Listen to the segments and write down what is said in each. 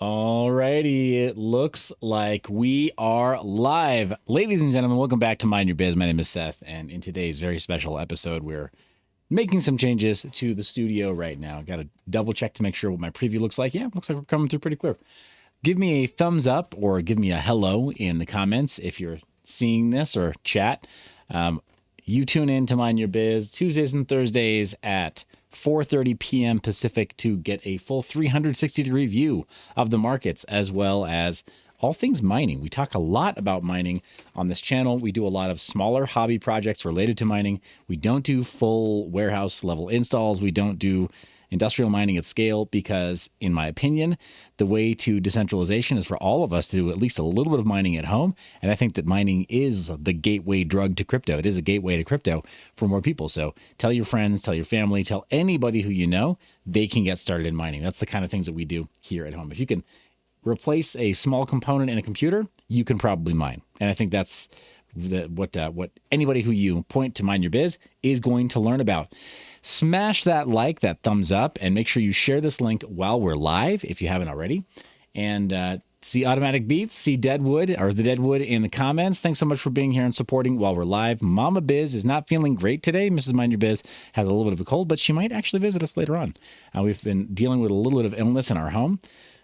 Alrighty, it looks like we are live. Ladies and gentlemen, welcome back to Mind Your Biz. My name is Seth, and in today's very special episode, we're making some changes to the studio right now. Got to double check to make sure what my preview looks like. Yeah, looks like we're coming through pretty clear. Give me a thumbs up or give me a hello in the comments if you're seeing this or chat. You tune in to Mind Your Biz Tuesdays and Thursdays at 4:30 p.m. Pacific to get a full 360-degree view of the markets as well as all things mining. We talk a lot about mining on this channel. We do a lot of smaller hobby projects related to mining. We don't do full warehouse level installs. We don't do industrial mining at scale because, in my opinion, the way to decentralization is for all of us to do at least a little bit of mining at home. And I think that mining is the gateway drug to crypto. It is a gateway to crypto for more people. So tell your friends, tell your family, tell anybody who you know they can get started in mining. That's the kind of things that we do here at home. If you can replace a small component in a computer, you can probably mine. And I think that's what anybody who you point to Mind Your Biz is going to learn about. Smash that like, that thumbs up, and make sure you share this link while we're live if you haven't already. And see Automatic Beats, see Deadwood or the Deadwood in the comments. Thanks so much for being here and supporting while we're live. Mama Biz is not feeling great today. Mrs. Mind Your Biz has a little bit of a cold, but she might actually visit us later on. We've been dealing with a little bit of illness in our home.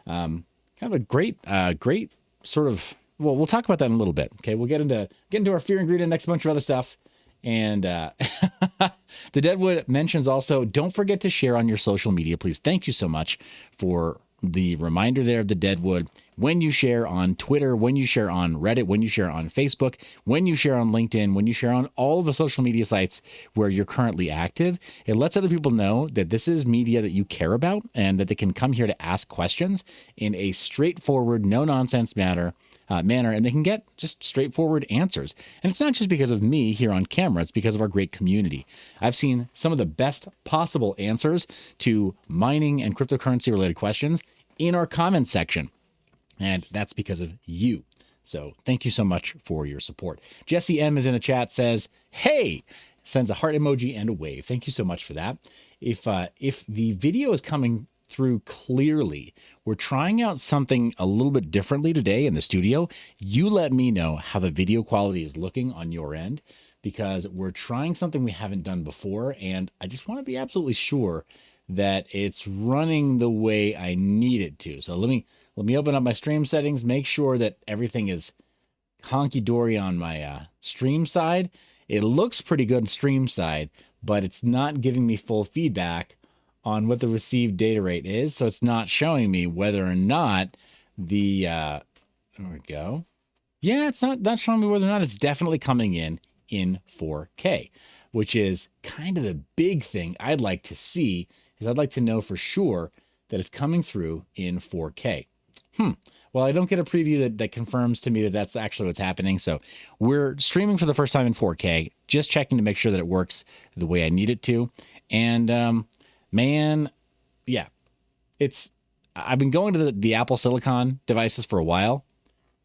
Kind of a great sort of. Well, we'll talk about that in a little bit. Okay, we'll get into our fear ingredient, next bunch of other stuff. And the Deadwood mentions also, don't forget to share on your social media, please. Thank you so much for the reminder there of the Deadwood. When you share on Twitter, when you share on Reddit, when you share on Facebook, when you share on LinkedIn, when you share on all the social media sites where you're currently active, it lets other people know that this is media that you care about and that they can come here to ask questions in a straightforward, no-nonsense manner, and they can get just straightforward answers. And it's not just because of me here on camera, it's because of our great community. I've seen some of the best possible answers to mining and cryptocurrency related questions in our comments section. And that's because of you. So thank you so much for your support. Jesse M is in the chat, says, hey, sends a heart emoji and a wave. Thank you so much for that. If the video is coming through clearly, we're trying out something a little bit differently today in the studio. You let me know how the video quality is looking on your end, because we're trying something we haven't done before, and I just want to be absolutely sure that it's running the way I need it to. So let me open up my stream settings, make sure that everything is honky-dory on my stream side. It looks pretty good stream side, but it's not giving me full feedback on what the received data rate is. So it's not showing me whether or not the, there we go. Yeah, it's not showing me whether or not it's definitely coming in 4K, which is kind of the big thing I'd like to see, is I'd like to know for sure that it's coming through in 4K. Well, I don't get a preview that confirms to me that that's actually what's happening. So we're streaming for the first time in 4K, just checking to make sure that it works the way I need it to. And, man, yeah, I've been going to the Apple Silicon devices for a while.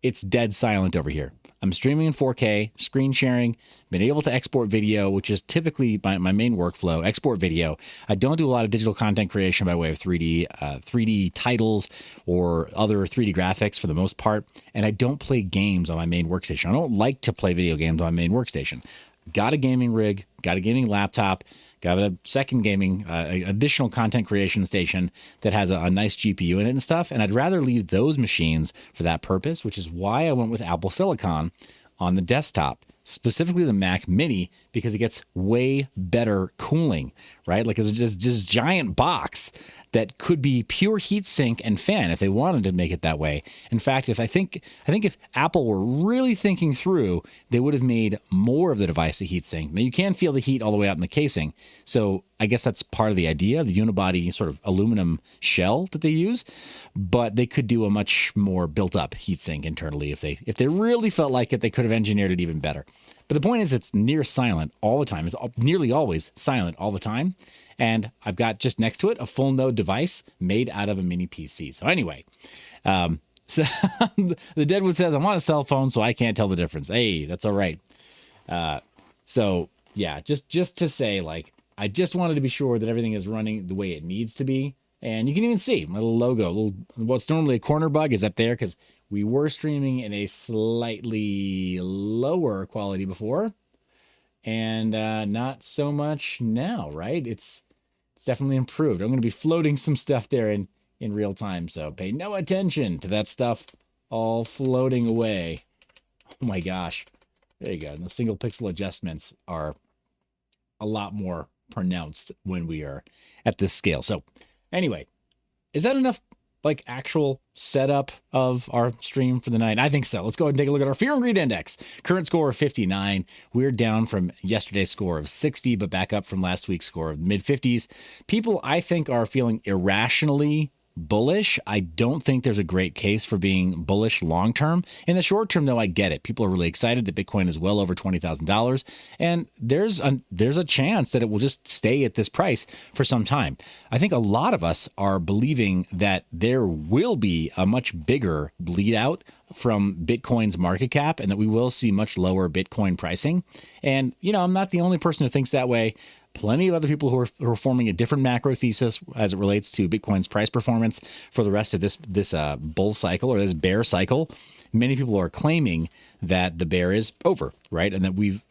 It's dead silent over here. I'm streaming in 4K, screen sharing, been able to export video, which is typically my main workflow, export video. I don't do a lot of digital content creation by way of 3D titles or other 3D graphics for the most part. And I don't play games on my main workstation. I don't like to play video games on my main workstation. Got a gaming rig, got a gaming laptop, got a second gaming, additional content creation station that has a nice GPU in it and stuff. And I'd rather leave those machines for that purpose, which is why I went with Apple Silicon on the desktop, specifically the Mac Mini, because it gets way better cooling, right? Like it's just giant box that could be pure heat sink and fan if they wanted to make it that way. In fact, I think if Apple were really thinking through, they would have made more of the device a heat sink. Now you can feel the heat all the way out in the casing. So I guess that's part of the idea of the unibody sort of aluminum shell that they use, but they could do a much more built up heat sink internally. If they really felt like it, they could have engineered it even better. But the point is, it's near silent all the time. It's nearly always silent all the time. And I've got just next to it a full node device made out of a mini PC. So anyway, so the Deadwood says, I'm on a cell phone, so I can't tell the difference. Hey, that's all right. So yeah, just to say, like, I just wanted to be sure that everything is running the way it needs to be And you can even see my little logo. What's normally a corner bug is up there because we were streaming in a slightly lower quality before, and not so much now, right? It's definitely improved. I'm going to be floating some stuff there in real time, so pay no attention to that stuff all floating away. Oh my gosh. There you go. And the single pixel adjustments are a lot more pronounced when we are at this scale. So anyway, is that enough like actual setup of our stream for the night? I think so. Let's go ahead and take a look at our fear and greed index. Current score of 59. We're down from yesterday's score of 60, but back up from last week's score of mid 50s. People, I think, are feeling irrationally bullish. I don't think there's a great case for being bullish long term. In the short term, though, I get it. People are really excited that Bitcoin is well over $20,000, and there's a chance that it will just stay at this price for some time. I think a lot of us are believing that there will be a much bigger bleed out from Bitcoin's market cap and that we will see much lower Bitcoin pricing. And, I'm not the only person who thinks that way. Plenty of other people who are forming a different macro thesis as it relates to Bitcoin's price performance for the rest of this bull cycle or this bear cycle. Many people are claiming that the bear is over, right? And that we've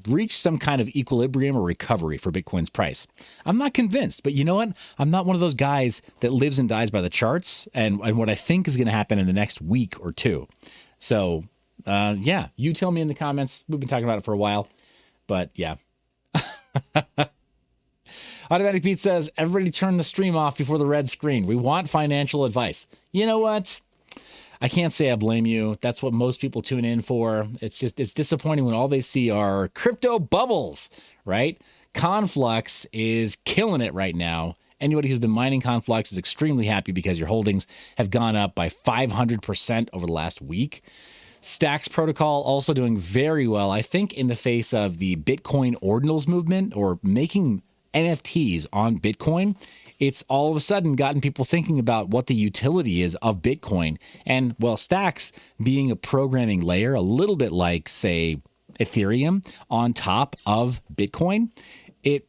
reached some kind of equilibrium or recovery for Bitcoin's price. I'm not convinced, but you know what? I'm not one of those guys that lives and dies by the charts and what I think is going to happen in the next week or two. So, yeah, you tell me in the comments. We've been talking about it for a while, but yeah. Automatic Pete says, everybody turn the stream off before the red screen. We want financial advice. You know what? I can't say I blame you. That's what most people tune in for. It's disappointing when all they see are crypto bubbles, right? Conflux is killing it right now. Anybody who's been mining Conflux is extremely happy because your holdings have gone up by 500% over the last week. Stacks protocol also doing very well, I think, in the face of the Bitcoin ordinals movement or making NFTs on Bitcoin. It's all of a sudden gotten people thinking about what the utility is of Bitcoin. And, well, Stacks being a programming layer, a little bit like, say, Ethereum on top of Bitcoin, it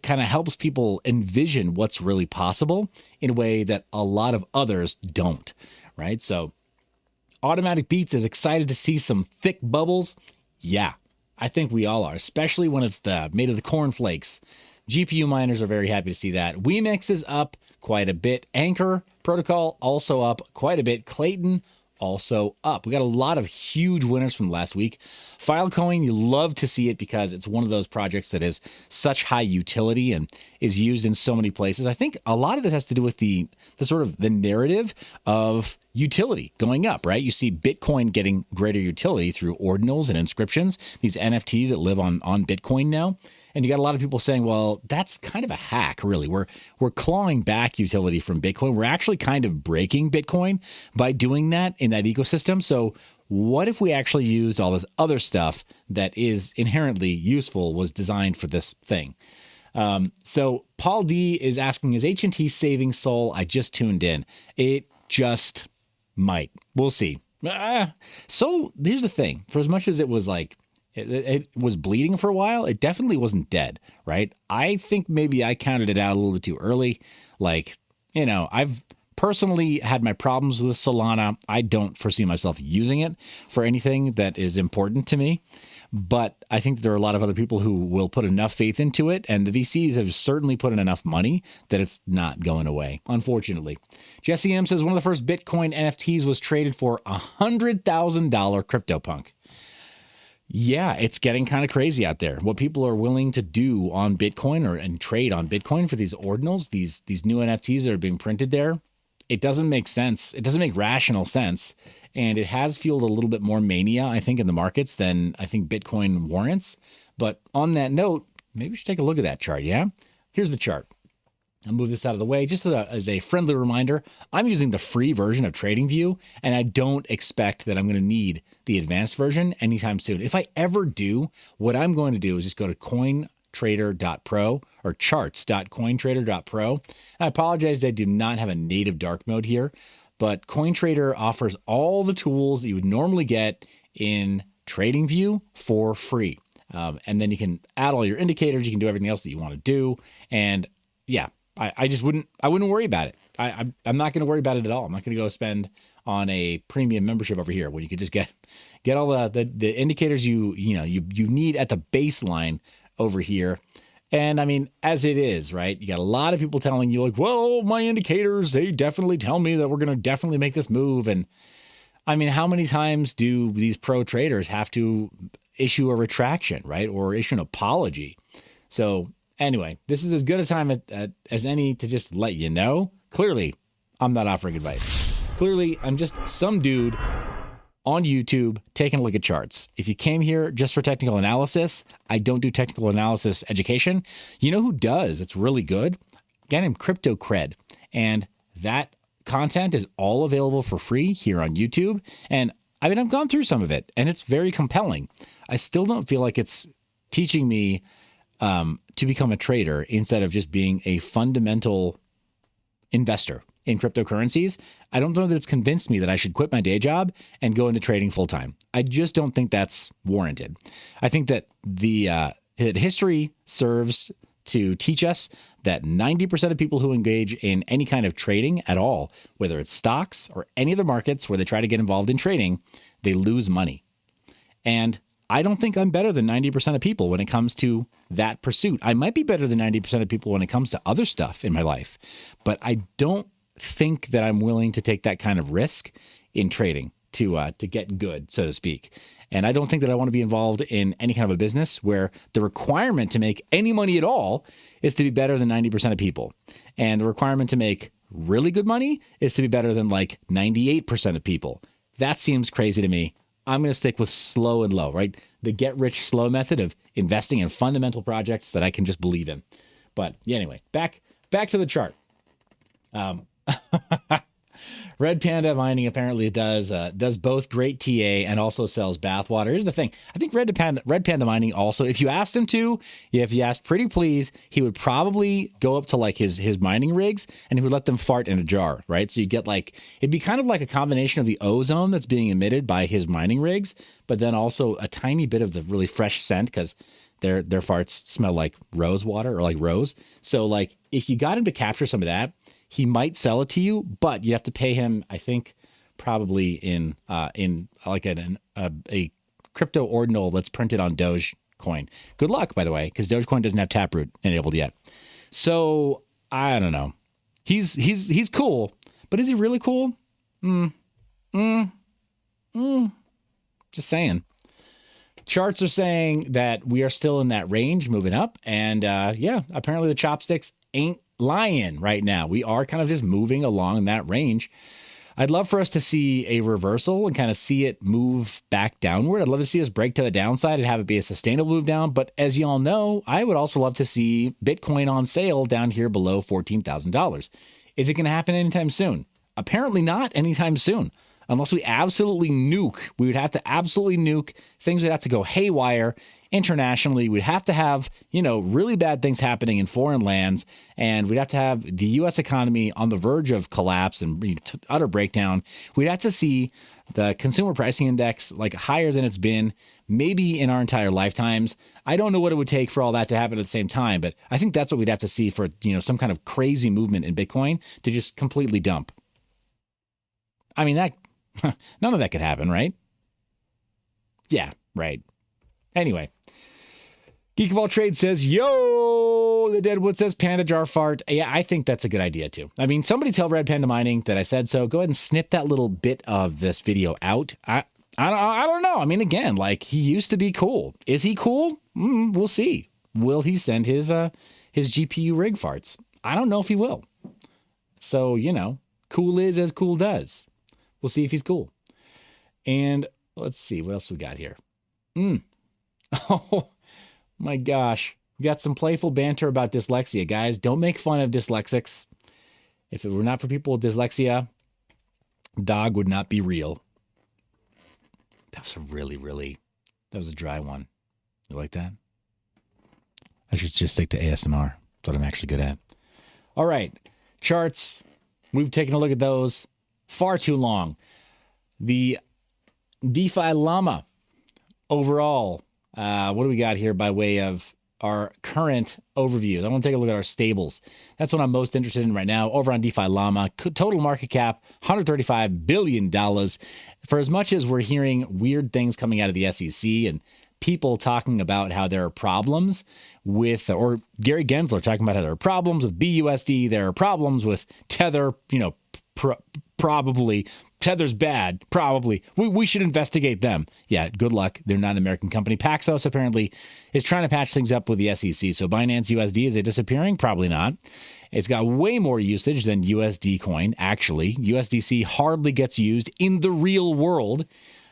kind of helps people envision what's really possible in a way that a lot of others don't, right? So Automatic Beats is excited to see some thick bubbles. Yeah, I think we all are, especially when it's made of the cornflakes. GPU miners are very happy to see that. Wemix is up quite a bit. Anchor Protocol also up quite a bit. Clayton also up. We got a lot of huge winners from last week. Filecoin, you love to see it because it's one of those projects that is such high utility and is used in so many places. I think a lot of this has to do with the sort of the narrative of utility going up, right? You see Bitcoin getting greater utility through ordinals and inscriptions, these NFTs that live on Bitcoin now. And you got a lot of people saying, well, that's kind of a hack, really. We're clawing back utility from Bitcoin. We're actually kind of breaking Bitcoin by doing that in that ecosystem. So what if we actually use all this other stuff that is inherently useful, was designed for this thing? So Paul D is asking, is HNT saving Sol? I just tuned in. It just might. We'll see. So here's the thing. For as much as it was like, it was bleeding for a while, it definitely wasn't dead, right? I think maybe I counted it out a little bit too early. Like, I've personally had my problems with Solana. I don't foresee myself using it for anything that is important to me. But I think there are a lot of other people who will put enough faith into it, and the VCs have certainly put in enough money that it's not going away, unfortunately. Jesse M says one of the first Bitcoin NFTs was traded for $100,000 CryptoPunk. Yeah, it's getting kind of crazy out there. What people are willing to do on Bitcoin and trade on Bitcoin for these ordinals, these new NFTs that are being printed there, it doesn't make sense. It doesn't make rational sense. And it has fueled a little bit more mania, I think, in the markets than I think Bitcoin warrants. But on that note, maybe we should take a look at that chart, yeah? Here's the chart. I'll move this out of the way. Just as a friendly reminder, I'm using the free version of TradingView, and I don't expect that I'm going to need the advanced version anytime soon. If I ever do, what I'm going to do is just go to cointrader.pro or charts.cointrader.pro. And I apologize that I do not have a native dark mode here, but CoinTrader offers all the tools that you would normally get in TradingView for free. And then you can add all your indicators. You can do everything else that you want to do. And yeah, I just wouldn't worry about it. I'm not going to worry about it at all. I'm not going to go spend on a premium membership over here when you could just get all the indicators you need at the baseline over here. And I mean, as it is, right? You got a lot of people telling you like, well, my indicators, they definitely tell me that we're going to definitely make this move. And I mean, how many times do these pro traders have to issue a retraction, right? Or issue an apology? So anyway, this is as good a time as any to just let you know. Clearly, I'm not offering advice. Clearly, I'm just some dude on YouTube taking a look at charts. If you came here just for technical analysis, I don't do technical analysis education. You know who does? It's really good. A guy named Crypto Cred. And that content is all available for free here on YouTube. And I mean, I've gone through some of it and it's very compelling. I still don't feel like it's teaching me to become a trader instead of just being a fundamental investor in cryptocurrencies. I don't know that it's convinced me that I should quit my day job and go into trading full time. I just don't think that's warranted. I think that the history serves to teach us that 90% of people who engage in any kind of trading at all, whether it's stocks or any other markets where they try to get involved in trading, they lose money. And I don't think I'm better than 90% of people when it comes to that pursuit. I might be better than 90% of people when it comes to other stuff in my life, but I don't think that I'm willing to take that kind of risk in trading to get good, so to speak. And I don't think that I want to be involved in any kind of a business where the requirement to make any money at all is to be better than 90% of people. And the requirement to make really good money is to be better than like 98% of people. That seems crazy to me. I'm going to stick with slow and low, right? The get rich slow method of investing in fundamental projects that I can just believe in. But yeah, anyway, back to the chart. Red Panda Mining apparently does both great TA and also sells bathwater. Here's the thing. I think Red Panda Mining also, if you asked him to, if you asked pretty please, he would probably go up to like his mining rigs and he would let them fart in a jar, right? So you get like, it'd be kind of like a combination of the ozone that's being emitted by his mining rigs, but then also a tiny bit of the really fresh scent because their farts smell like rose water or like rose. So like if you got him to capture some of that, he might sell it to you, but you have to pay him, I think, probably in like a crypto ordinal that's printed on Dogecoin. Good luck, by the way, because Dogecoin doesn't have Taproot enabled yet. So I don't know. He's cool, but is he really cool? Just saying. Charts are saying that we are still in that range, moving up, and yeah, apparently the chopsticks ain't lying right now. We are kind of just moving along that range. I'd love for us to see a reversal and kind of see it move back downward. I'd love to see us break to the downside and have it be a sustainable move down. But as you all know, I would also love to see Bitcoin on sale down here below $14,000. Is it going to happen anytime soon? Apparently not anytime soon. Unless we absolutely nuke. We would have to absolutely nuke. Things would have to go haywire internationally. We'd have to have, really bad things happening in foreign lands. And we'd have to have the U.S. economy on the verge of collapse and utter breakdown. We'd have to see the consumer pricing index like higher than it's been maybe in our entire lifetimes. I don't know what it would take for all that to happen at the same time, but I think that's what we'd have to see for, some kind of crazy movement in Bitcoin to just completely dump. I mean, none of that could happen, right? Yeah, right. Anyway, Geek of All Trades says, yo, the Deadwood says Panda Jar Fart. Yeah, I think that's a good idea too. I mean, somebody tell Red Panda Mining that I said so. Go ahead and snip that little bit of this video out. I don't know. I mean, again, like he used to be cool. Is he cool? We'll see. Will he send his GPU rig farts? I don't know if he will. So, cool is as cool does. We'll see if he's cool. And let's see what else we got here. Oh my gosh. We got some playful banter about dyslexia, guys. Don't make fun of dyslexics. If it were not for people with dyslexia, dog would not be real. That was a dry one. You like that? I should just stick to ASMR. That's what I'm actually good at. All right. Charts. We've taken a look at those. Far too long. The DeFi Llama overall. What do we got here by way of our current overviews. I want to take a look at our stables. That's what I'm most interested in right now. Over on DeFi Llama, total market cap, $135 billion. For as much as we're hearing weird things coming out of the SEC and people talking about how there are problems with, or Gary Gensler talking about how there are problems with BUSD, there are problems with Tether, probably Tether's bad, probably. We should investigate them. Yeah, good luck. They're not an American company. Paxos apparently is trying to patch things up with the SEC. So Binance USD, is it disappearing? Probably not. It's got way more usage than USD coin, actually. USDC hardly gets used in the real world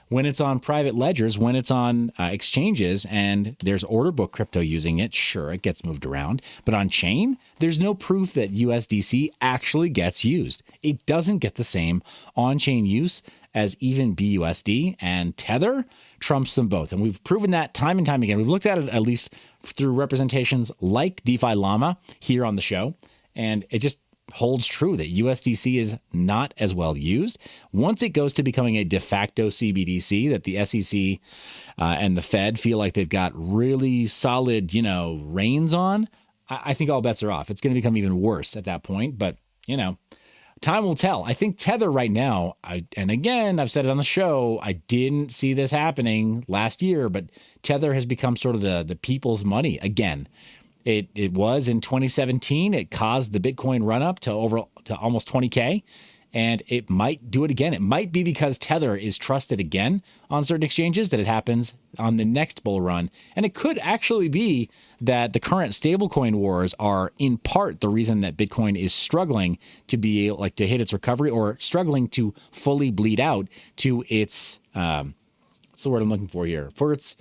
when it's on private ledgers, when it's on exchanges, and there's order book crypto using it. Sure, it gets moved around. But on chain, there's no proof that USDC actually gets used. It doesn't get the same on-chain use as even BUSD, and Tether trumps them both. And we've proven that time and time again. We've looked at it at least through representations like DeFi Llama here on the show, and it just holds true that USDC is not as well used. Once it goes to becoming a de facto CBDC that the SEC and the Fed feel like they've got really solid, reins on, I think all bets are off. It's going to become even worse at that point, but, time will tell. I think Tether right now, and again, I've said it on the show, I didn't see this happening last year, but Tether has become sort of the people's money again. It was in 2017. It caused the Bitcoin run up to almost 20K, and it might do it again. It might be because Tether is trusted again on certain exchanges that it happens on the next bull run. And it could actually be that the current stablecoin wars are in part the reason that Bitcoin is struggling to be to hit its recovery, or struggling to fully bleed out to its what's the word I'm looking for here? For its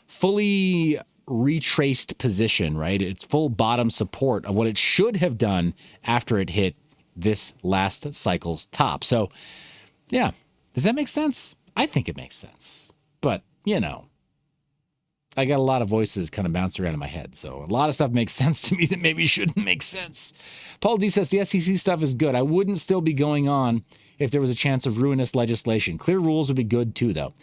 fully retraced position, right? Its full bottom support of what it should have done after it hit this last cycle's top. So, yeah, does that make sense? I think it makes sense. But, I got a lot of voices kind of bouncing around in my head. So a lot of stuff makes sense to me that maybe shouldn't make sense. Paul D says the SEC stuff is good. I wouldn't still be going on if there was a chance of ruinous legislation. Clear rules would be good too, though.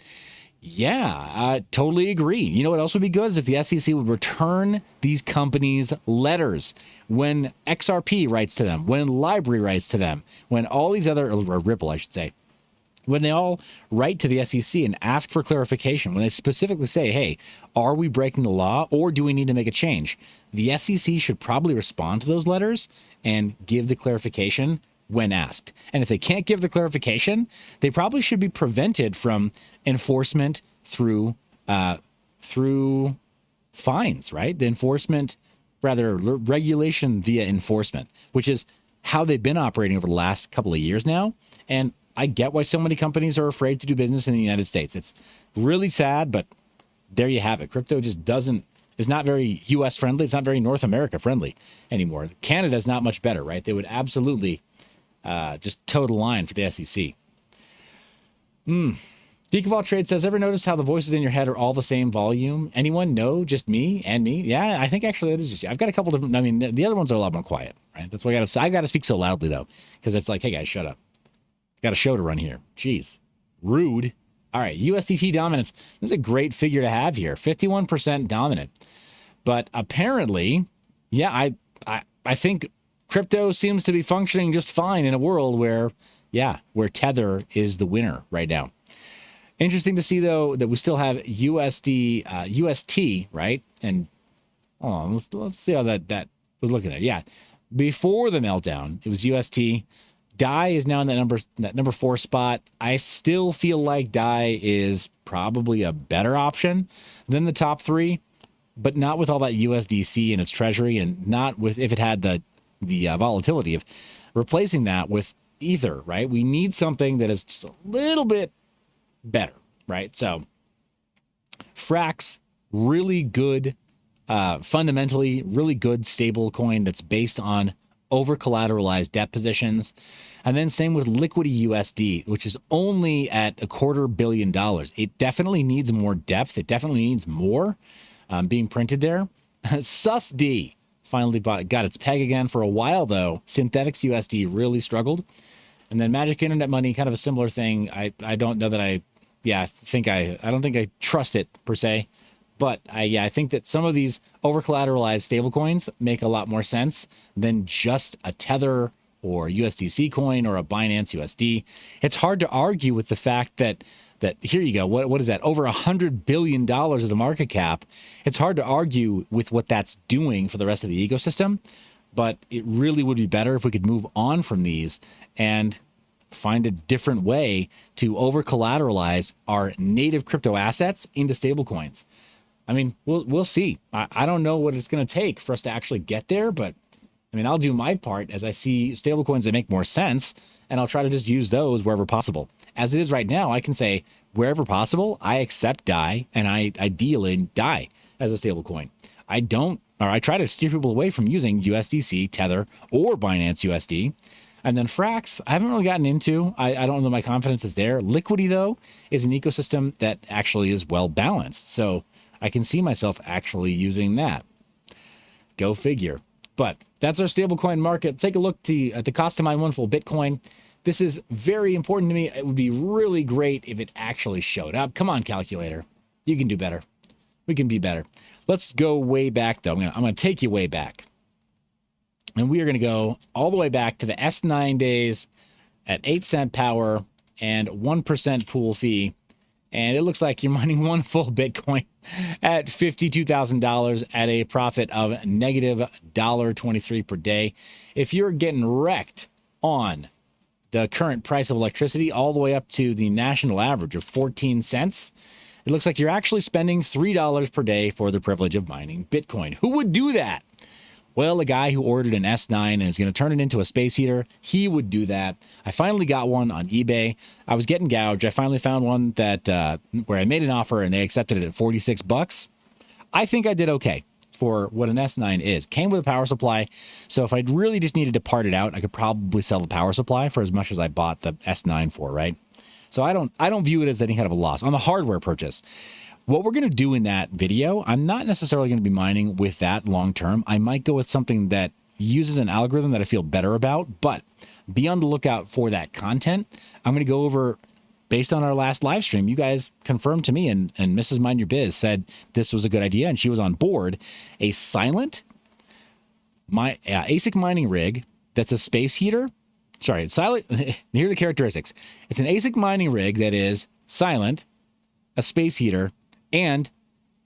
Yeah, I totally agree. You know what else would be good is if the SEC would return these companies letters when XRP writes to them, when Library writes to them, when all these other, or Ripple, I should say, when they all write to the SEC and ask for clarification, when they specifically say, hey, are we breaking the law or do we need to make a change? The SEC should probably respond to those letters and give the clarification when asked. And if they can't give the clarification, they probably should be prevented from enforcement through fines, right? The enforcement, rather regulation via enforcement, which is how they've been operating over the last couple of years now. And I get why so many companies are afraid to do business in the United States. It's really sad, but there you have it. Crypto just is not very U.S. friendly. It's not very North America friendly anymore. Canada's not much better, right? They would absolutely just toe the line for the SEC. Geek of All Trade says, ever notice how the voices in your head are all the same volume? Anyone? No, just me and me. Yeah, I think actually that is just you. I've got a couple different, the other ones are a lot more quiet, right? That's why I got to speak so loudly though, because it's like, hey guys, shut up. Got a show to run here. Jeez. Rude. All right, USDT dominance. This is a great figure to have here. 51% dominant. But apparently, yeah, I think crypto seems to be functioning just fine in a world where Tether is the winner right now. Interesting to see, though, that we still have UST, right? And let's see how that was looking at. Yeah, before the meltdown, it was UST. DAI is now in that number 4 spot. I still feel like DAI is probably a better option than the top 3, but not with all that USDC in its treasury, and not with if it had the volatility of replacing that with Ether, right? We need something that is just a little bit better, right? So Frax, really good, fundamentally really good stable coin that's based on over collateralized debt positions. And then same with Liquidity USD, which is only at $250 million. It definitely needs more depth. It definitely needs more being printed there. SUSD finally got its peg again. For a while, though, Synthetics USD really struggled. And then Magic Internet Money, kind of a similar thing. I don't know that I don't think I trust it per se. But I think that some of these over collateralized stablecoins make a lot more sense than just a Tether or USDC coin or a Binance USD. It's hard to argue with the fact that here you go. What is that? Over $100 billion of the market cap. It's hard to argue with what that's doing for the rest of the ecosystem, but it really would be better if we could move on from these and find a different way to over collateralize our native crypto assets into stablecoins. I mean, we'll see. I don't know what it's going to take for us to actually get there, but I mean, I'll do my part as I see stablecoins that make more sense, and I'll try to just use those wherever possible. As it is right now, I can say wherever possible, I accept DAI, and I deal in DAI as a stablecoin. I try to steer people away from using USDC, Tether, or Binance USD. And then Frax, I haven't really gotten into. I don't know my confidence is there. Liquidity, though, is an ecosystem that actually is well balanced. So I can see myself actually using that. Go figure. But that's our stablecoin market. Take a look at the cost to mine one full Bitcoin. This is very important to me. It would be really great if it actually showed up. Come on, calculator. You can do better. We can be better. Let's go way back, though. I'm going to take you way back. And we are going to go all the way back to the S9 days at 8-cent power and 1% pool fee. And it looks like you're mining one full Bitcoin at $52,000 at a profit of negative $1.23 per day. If you're getting wrecked on the current price of electricity all the way up to the national average of 14 cents, it looks like you're actually spending $3 per day for the privilege of mining Bitcoin. Who would do that? Well, a guy who ordered an S9 and is going to turn it into a space heater, he would do that. I finally got one on eBay. I was getting gouged. I finally found one that where I made an offer and they accepted it at $46. I think I did okay for what an S9 is. Came with a power supply, so if I really just needed to part it out, I could probably sell the power supply for as much as I bought the S9 for, right? So I don't view it as any kind of a loss on the hardware purchase. What we're going to do in that video, I'm not necessarily going to be mining with that long term. I might go with something that uses an algorithm that I feel better about, but be on the lookout for that content. I'm going to go over, based on our last live stream, you guys confirmed to me, and Mrs. Mind Your Biz said this was a good idea, and she was on board, a silent ASIC mining rig that's a space heater. Sorry, it's silent. Here are the characteristics. It's an ASIC mining rig that is silent, a space heater, and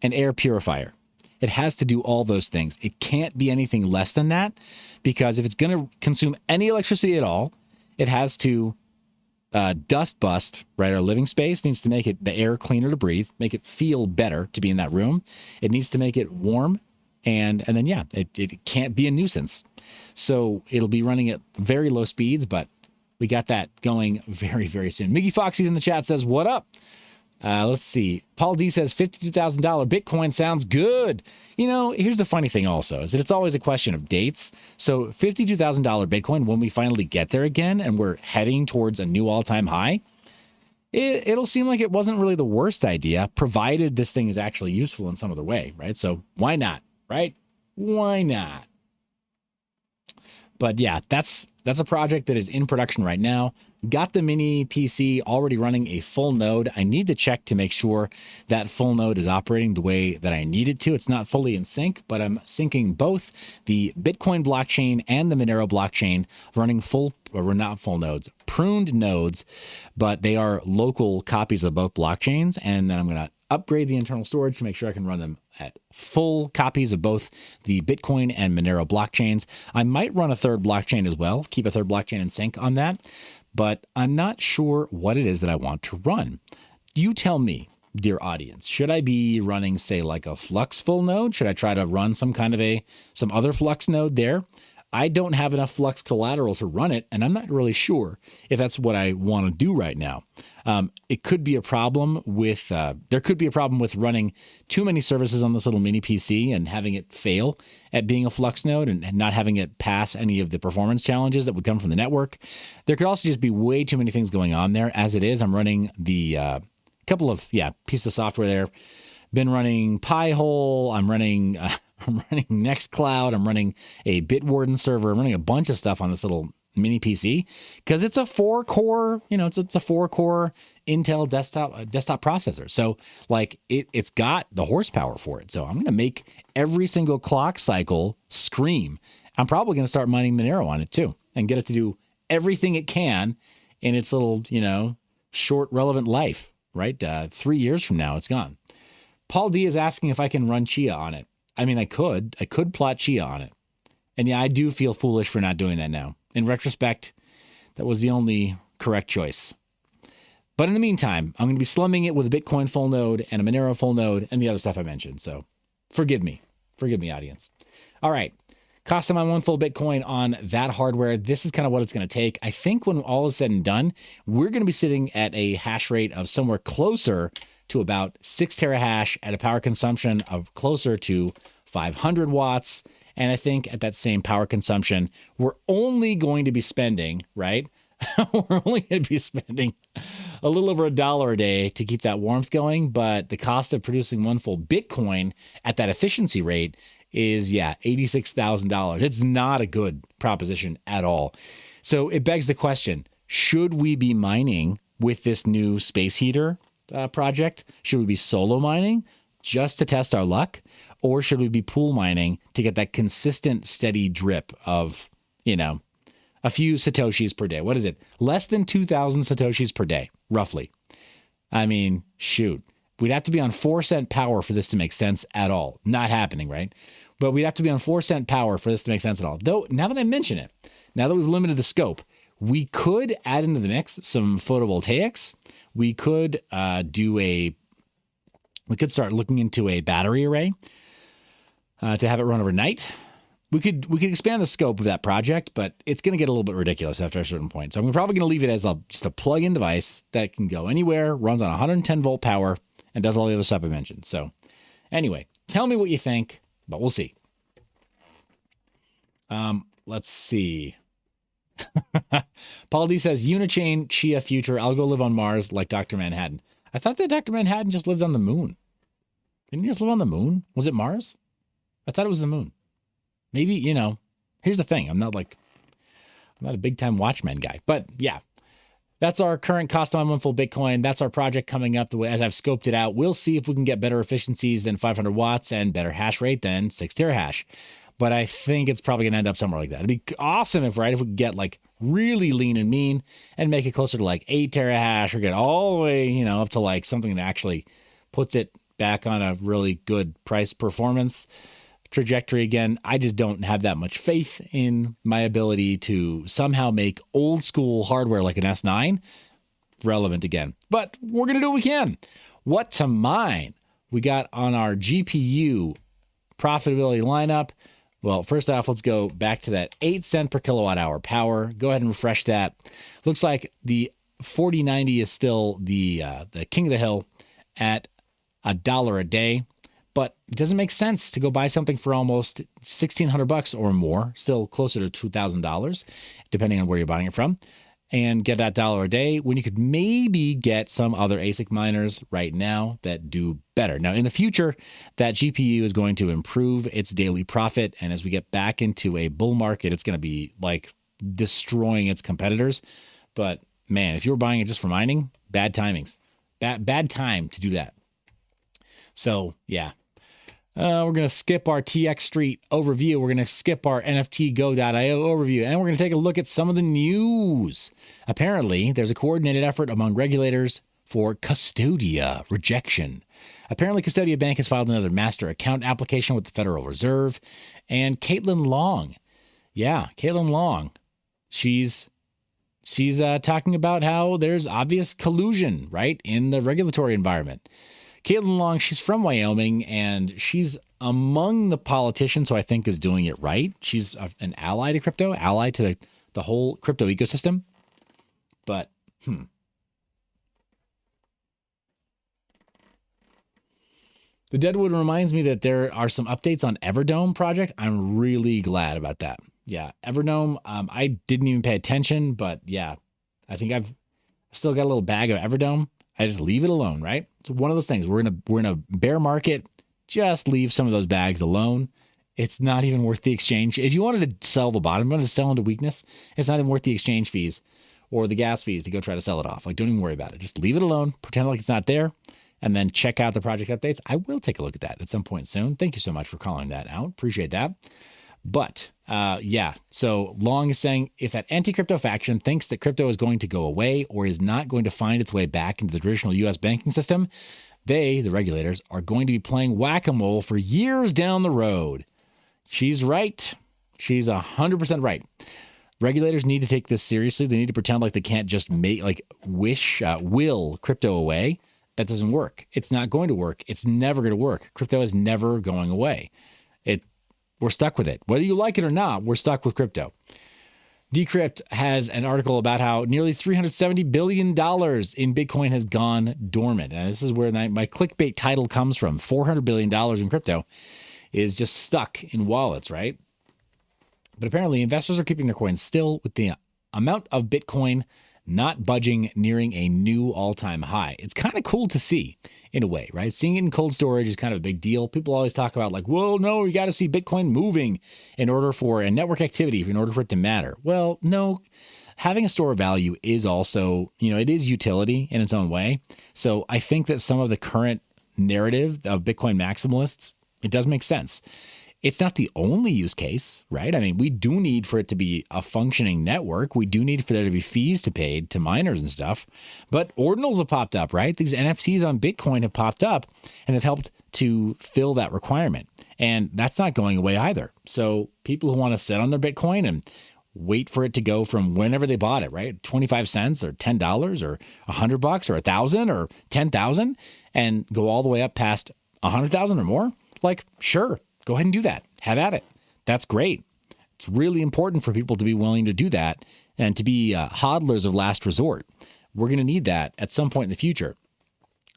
an air purifier. It has to do all those things. It can't be anything less than that, because if it's going to consume any electricity at all, it has to dust bust, right? Our living space needs to make it the air cleaner to breathe, make it feel better to be in that room. It needs to make it warm, and then it can't be a nuisance. So it'll be running at very low speeds, but we got that going very, very soon. Miggy Foxy in the chat says, "What up?" Let's see. Paul D says $52,000 Bitcoin sounds good. You know, here's the funny thing also, is that it's always a question of dates. So $52,000 Bitcoin, when we finally get there again and we're heading towards a new all-time high, it'll seem like it wasn't really the worst idea, provided this thing is actually useful in some other way, right? So why not, right? Why not? But yeah, that's a project that is in production right now. Got the mini PC already running a full node. I need to check to make sure that full node is operating the way that I need it to. It's not fully in sync, but I'm syncing both the Bitcoin blockchain and the Monero blockchain, running not full nodes, pruned nodes, but they are local copies of both blockchains. And then I'm going to upgrade the internal storage to make sure I can run them at full copies of both the Bitcoin and Monero blockchains. I might run a third blockchain as well, keep a third blockchain in sync on that, but I'm not sure what it is that I want to run. You tell me, dear audience, should I be running, say, like a Flux full node? Should I try to run some other Flux node there? I don't have enough Flux collateral to run it, and I'm not really sure if that's what I want to do right now. It could be a problem with, there could be a problem with running too many services on this little mini PC and having it fail at being a Flux node and not having it pass any of the performance challenges that would come from the network. There could also just be way too many things going on there. As it is, I'm running the couple of pieces of software there. Been running Pi-hole. I'm running Nextcloud. I'm running a Bitwarden server. I'm running a bunch of stuff on this little mini PC because it's a 4-core, it's a 4-core Intel desktop processor. So like it's got the horsepower for it. So I'm going to make every single clock cycle scream. I'm probably going to start mining Monero on it too and get it to do everything it can in its little, short relevant life, right? 3 years from now, it's gone. Paul D is asking if I can run Chia on it. I mean, I could plot Chia on it. And yeah, I do feel foolish for not doing that now. In retrospect, that was the only correct choice. But in the meantime, I'm going to be slumming it with a Bitcoin full node and a Monero full node and the other stuff I mentioned. So forgive me, audience. All right. Cost of my one full Bitcoin on that hardware. This is kind of what it's going to take. I think when all is said and done, we're going to be sitting at a hash rate of somewhere closer to about 6 terahash at a power consumption of closer to 500 watts. And I think at that same power consumption, we're only going to be spending, right? We're only going to be spending a little over $1 a day to keep that warmth going. But the cost of producing one full Bitcoin at that efficiency rate is, $86,000. It's not a good proposition at all. So it begs the question, should we be mining with this new space heater project? Should we be solo mining just to test our luck? Or should we be pool mining to get that consistent, steady drip of, a few Satoshis per day? What is it? Less than 2,000 Satoshis per day, roughly. I mean, shoot. We'd have to be on 4-cent power for this to make sense at all. Not happening, right? But we'd have to be on 4-cent power for this to make sense at all. Though, now that I mention it, now that we've limited the scope, we could add into the mix some photovoltaics. We could start looking into a battery array to have it run overnight. We could expand the scope of that project, but it's going to get a little bit ridiculous after a certain point. So I'm probably going to leave it as just a plug-in device that can go anywhere, runs on 110 volt power, and does all the other stuff I mentioned. So anyway, tell me what you think, but we'll see. Let's see. Paul D says, Unichain, Chia future. I'll go live on Mars like Dr. Manhattan. I thought that Dr. Manhattan just lived on the moon. Didn't he just live on the moon? Was it Mars? I thought it was the moon. Maybe, here's the thing. I'm not a big time Watchmen guy, but yeah, that's our current cost on one full Bitcoin. That's our project coming up. The way as I've scoped it out, we'll see if we can get better efficiencies than 500 watts and better hash rate than 6 terahash. But I think it's probably going to end up somewhere like that. It'd be awesome if we could get like really lean and mean and make it closer to like 8 terahash or get all the way, up to like something that actually puts it back on a really good price performance trajectory again. I just don't have that much faith in my ability to somehow make old school hardware like an S9 relevant again. But we're going to do what we can. What to mine? We got on our GPU profitability lineup. Well, first off, let's go back to that 8 cent per kilowatt hour power. Go ahead and refresh that. Looks like the 4090 is still the king of the hill at $1 a day. But it doesn't make sense to go buy something for almost $1,600 or more, still closer to $2,000, depending on where you're buying it from, and get that $1 a day when you could maybe get some other ASIC miners right now that do better. Now, in the future, that GPU is going to improve its daily profit, and as we get back into a bull market, it's going to be like destroying its competitors. But man, if you were buying it just for mining, bad timings. Bad time to do that. So, yeah. We're going to skip our TX Street overview. We're going to skip our NFTgo.io overview, and we're going to take a look at some of the news. Apparently, there's a coordinated effort among regulators for Custodia rejection. Apparently, Custodia Bank has filed another master account application with the Federal Reserve. And Caitlin Long. Yeah, Caitlin Long. She's talking about how there's obvious collusion, right, in the regulatory environment. Caitlin Long, she's from Wyoming, and she's among the politicians who I think is doing it right. She's an ally to crypto, ally to the whole crypto ecosystem. But, The Deadwood reminds me that there are some updates on Everdome project. I'm really glad about that. Yeah, Everdome, I didn't even pay attention, but yeah, I think I've still got a little bag of Everdome. I just leave it alone, right? It's one of those things. We're in a bear market. Just leave some of those bags alone. It's not even worth the exchange. If you wanted to sell the bottom, you wanted to sell into weakness, it's not even worth the exchange fees or the gas fees to go try to sell it off. Like, don't even worry about it. Just leave it alone, pretend like it's not there, and then check out the project updates. I will take a look at that at some point soon. Thank you so much for calling that out. Appreciate that. But yeah, so Long is saying if that anti-crypto faction thinks that crypto is going to go away or is not going to find its way back into the traditional U.S. banking system, they, the regulators, are going to be playing whack-a-mole for years down the road. She's right. She's 100% right. Regulators need to take this seriously. They need to pretend like they can't just will crypto away. That doesn't work. It's not going to work. It's never going to work. Crypto is never going away. We're stuck with it. Whether you like it or not, we're stuck with crypto. Decrypt has an article about how nearly $370 billion in Bitcoin has gone dormant. And this is where my clickbait title comes from. $400 billion in crypto is just stuck in wallets, right? But apparently investors are keeping their coins still with the amount of Bitcoin not budging, nearing a new all-time high. It's kind of cool to see in a way, right? Seeing it in cold storage is kind of a big deal. People always talk about like, well, no, you got to see Bitcoin moving in order for a network activity, in order for it to matter. Well, no, having a store of value is also, it is utility in its own way. So I think that some of the current narrative of Bitcoin maximalists, it does make sense. It's not the only use case, right? I mean, we do need for it to be a functioning network. We do need for there to be fees to pay to miners and stuff. But ordinals have popped up, right? These NFTs on Bitcoin have popped up and have helped to fill that requirement. And that's not going away either. So people who want to sit on their Bitcoin and wait for it to go from whenever they bought it, right? 25 cents or $10 or $100 or 1,000 or 10,000 and go all the way up past 100,000 or more. Like, sure. Go ahead and do that. Have at it. That's great. It's really important for people to be willing to do that and to be hodlers of last resort. We're going to need that at some point in the future.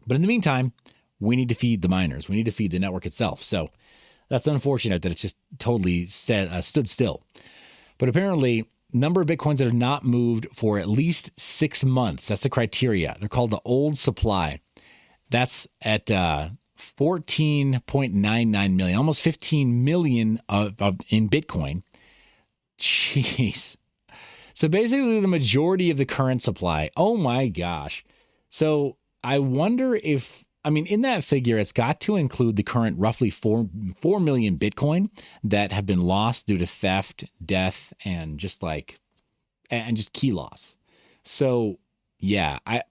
But in the meantime, we need to feed the miners. We need to feed the network itself. So that's unfortunate that it's just totally stood still. But apparently, number of Bitcoins that are not moved for at least 6 months. That's the criteria. They're called the old supply. That's at 14.99 million, almost 15 million in Bitcoin. Jeez. So basically the majority of the current supply. Oh my gosh. So I wonder if, in that figure, it's got to include the current roughly 4 million Bitcoin that have been lost due to theft, death, and just key loss. So yeah, I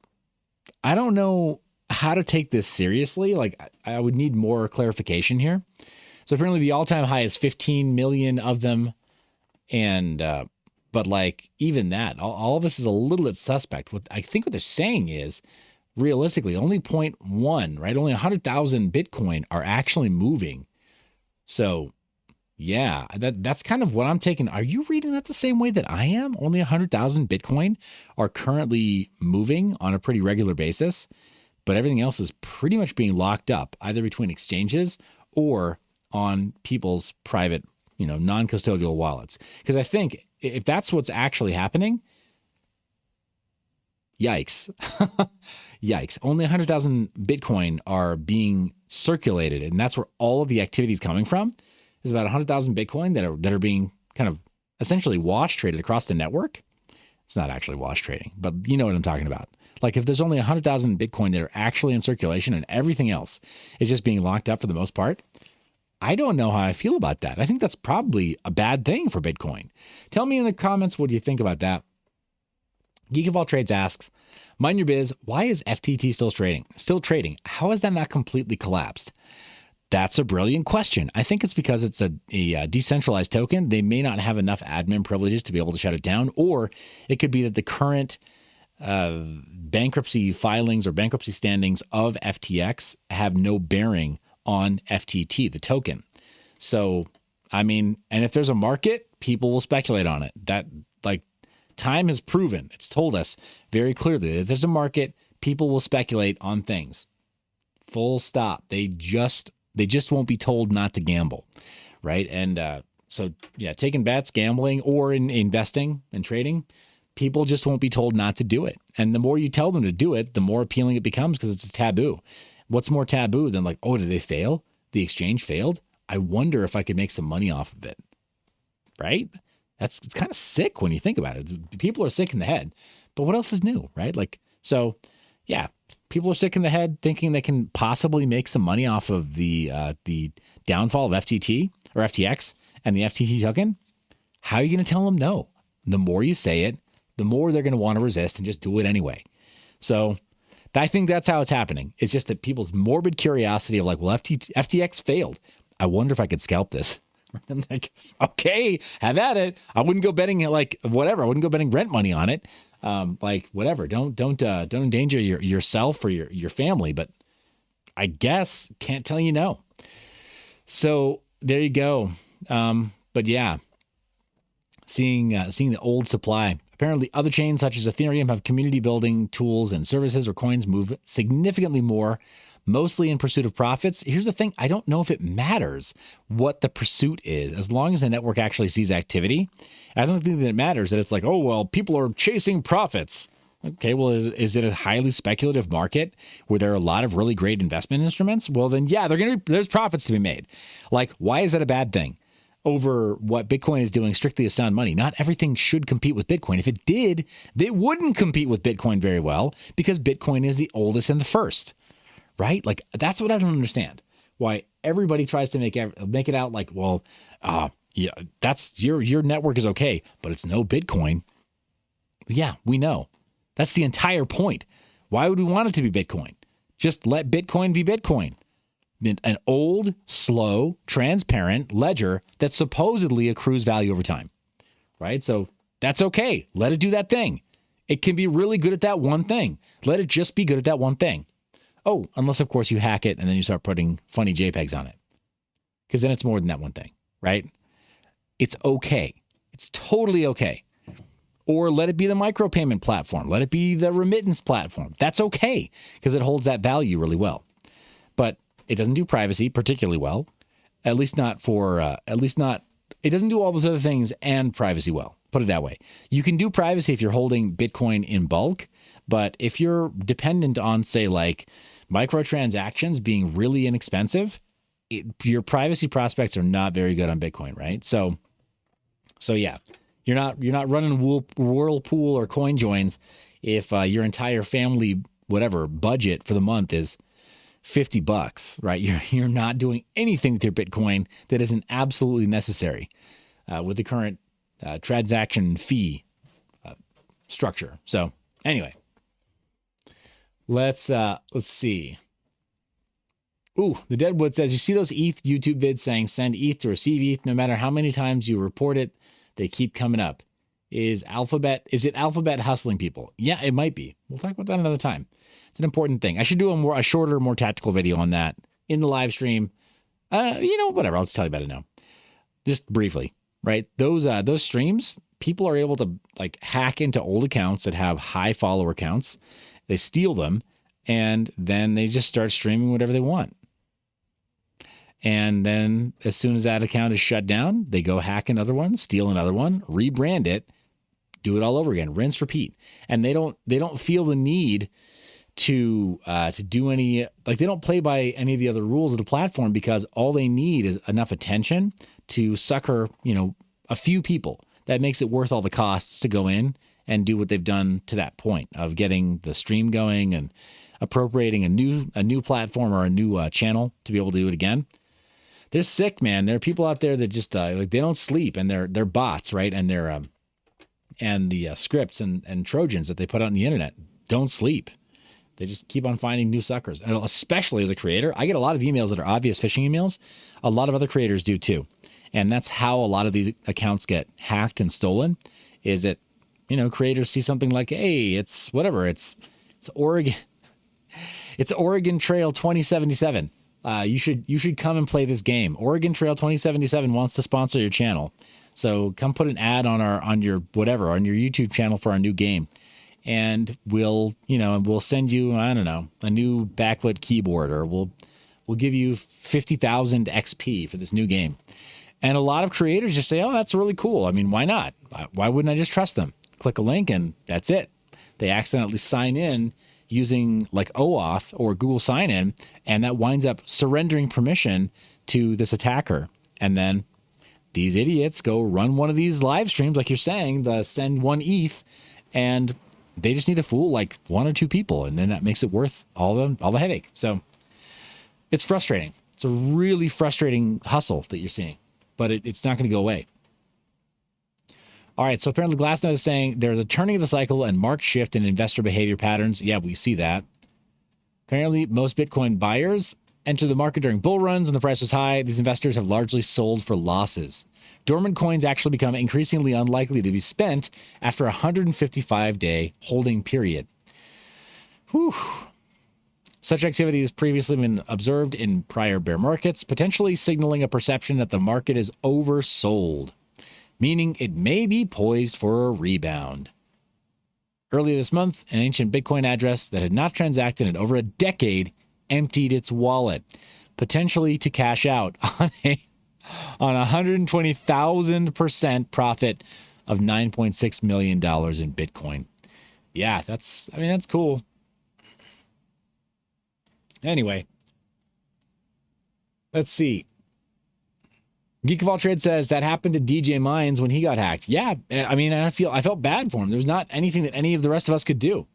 don't know how to take this seriously. Like, I would need more clarification here. So apparently the all-time high is 15 million of them. And, but like, even that, all of this is a little bit suspect. What I think what they're saying is realistically only 0.1, right? Only 100,000 Bitcoin are actually moving. So yeah, that's kind of what I'm taking. Are you reading that the same way that I am? Only 100,000 Bitcoin are currently moving on a pretty regular basis. But everything else is pretty much being locked up, either between exchanges or on people's private, non-custodial wallets. Because I think if that's what's actually happening, yikes. Yikes. Only 100,000 Bitcoin are being circulated, and that's where all of the activity is coming from. There's about 100,000 Bitcoin that are being kind of essentially wash traded across the network. It's not actually wash trading, but you know what I'm talking about. Like if there's only 100,000 Bitcoin that are actually in circulation and everything else is just being locked up for the most part, I don't know how I feel about that. I think that's probably a bad thing for Bitcoin. Tell me in the comments what do you think about that. Geek of All Trades asks, Mind Your Biz, why is FTT still trading? How has that not completely collapsed? That's a brilliant question. I think it's because it's a decentralized token. They may not have enough admin privileges to be able to shut it down, or it could be that the current bankruptcy filings or bankruptcy standings of FTX have no bearing on FTT, the token. So, and if there's a market, people will speculate on it. That, time has proven, it's told us very clearly that if there's a market, people will speculate on things. Full stop. They just won't be told not to gamble, right? And so, yeah, taking bets, gambling, or in investing and trading, people just won't be told not to do it. And the more you tell them to do it, the more appealing it becomes because it's a taboo. What's more taboo than did they fail? The exchange failed? I wonder if I could make some money off of it. Right? It's kind of sick when you think about it. People are sick in the head, but what else is new, right? Like, so yeah, people are sick in the head thinking they can possibly make some money off of the downfall of FTT or FTX and the FTT token. How are you going to tell them no? The more you say it, the more they're going to want to resist and just do it anyway. So I think that's how it's happening. It's just that people's morbid curiosity of like, well, FTX failed. I wonder if I could scalp this. I'm like, okay, have at it. I wouldn't go betting like whatever. I wouldn't go betting rent money on it. Like whatever. Don't endanger yourself or your family. But I guess can't tell you no. So there you go. But yeah, seeing the old supply. Apparently, other chains such as Ethereum have community building tools and services where coins move significantly more, mostly in pursuit of profits. Here's the thing. I don't know if it matters what the pursuit is, as long as the network actually sees activity. I don't think that it matters that it's like, oh, well, people are chasing profits. Okay, well, is it a highly speculative market where there are a lot of really great investment instruments? Well, then, yeah, there's profits to be made. Like, why is that a bad thing? Over what Bitcoin is doing strictly as sound money. Not everything should compete with Bitcoin. If it did, they wouldn't compete with Bitcoin very well because Bitcoin is the oldest and the first, right? Like, that's what I don't understand. Why everybody tries to make it out like, well, yeah, that's your network is okay, but it's no Bitcoin. Yeah, we know. That's the entire point. Why would we want it to be Bitcoin? Just let Bitcoin be Bitcoin. An old, slow, transparent ledger that supposedly accrues value over time, right? So that's okay. Let it do that thing. It can be really good at that one thing. Let it just be good at that one thing. Oh, unless, of course, you hack it and then you start putting funny JPEGs on it, because then it's more than that one thing, right? It's okay. It's totally okay. Or let it be the micropayment platform. Let it be the remittance platform. That's okay, because it holds that value really well. But it doesn't do privacy particularly well, it doesn't do all those other things and privacy well. Put it that way. You can do privacy if you're holding Bitcoin in bulk, but if you're dependent on, say, like microtransactions being really inexpensive, your privacy prospects are not very good on Bitcoin, right? So yeah, you're not running Whirlpool or CoinJoins if your entire family budget for the month is $50, right? You're not doing anything with your Bitcoin that isn't absolutely necessary with the current transaction fee structure. So anyway, let's see. Ooh, the Deadwood says, you see those ETH YouTube vids saying send ETH to receive ETH, no matter how many times you report it, they keep coming up. Is it Alphabet hustling people? Yeah, it might be. We'll talk about that another time. It's an important thing. I should do a shorter, more tactical video on that in the live stream. Whatever. I'll just tell you about it now. Just briefly, right? Those streams, people are able to like hack into old accounts that have high follower counts. They steal them, and then they just start streaming whatever they want. And then as soon as that account is shut down, they go hack another one, steal another one, rebrand it, do it all over again, rinse, repeat. And they don't feel the need to do any, like, they don't play by any of the other rules of the platform, because all they need is enough attention to sucker, a few people. That makes it worth all the costs to go in and do what they've done to that point of getting the stream going and appropriating a new platform or a new channel to be able to do it again. They're sick, man. There are people out there that just they don't sleep, and they're bots, right? And they're and the scripts and Trojans that they put out on the internet don't sleep. They just keep on finding new suckers. And especially as a creator, I get a lot of emails that are obvious phishing emails. A lot of other creators do too. And that's how a lot of these accounts get hacked and stolen, is that, creators see something like, hey, it's Oregon Trail 2077. You should come and play this game. Oregon Trail 2077 wants to sponsor your channel. So come put an ad on your YouTube channel for our new game. And we'll send you, I don't know, a new backlit keyboard, or we'll give you 50,000 XP for this new game. And a lot of creators just say, oh, that's really cool. I mean, why not? Why wouldn't I just trust them? Click a link and that's it. They accidentally sign in using like OAuth or Google Sign-In, and that winds up surrendering permission to this attacker. And then these idiots go run one of these live streams, like you're saying, the send one ETH, and they just need to fool like one or two people, and then that makes it worth all the headache. So it's frustrating. It's a really frustrating hustle that you're seeing, but it's not going to go away. All right, so apparently Glassnode is saying there's a turning of the cycle and marked shift in investor behavior patterns. Yeah, we see that. Apparently, most Bitcoin buyers enter the market during bull runs when the price is high. These investors have largely sold for losses. Dormant coins actually become increasingly unlikely to be spent after a 155-day holding period. Whew. Such activity has previously been observed in prior bear markets, potentially signaling a perception that the market is oversold, meaning it may be poised for a rebound. Earlier this month, an ancient Bitcoin address that had not transacted in over a decade emptied its wallet, potentially to cash out on a 120,000% profit of $9.6 million in Bitcoin. Yeah, that's cool. Anyway, let's see. Geek of All Trade says that happened to DJ Mines when he got hacked. Yeah, I mean, I felt bad for him. There's not anything that any of the rest of us could do.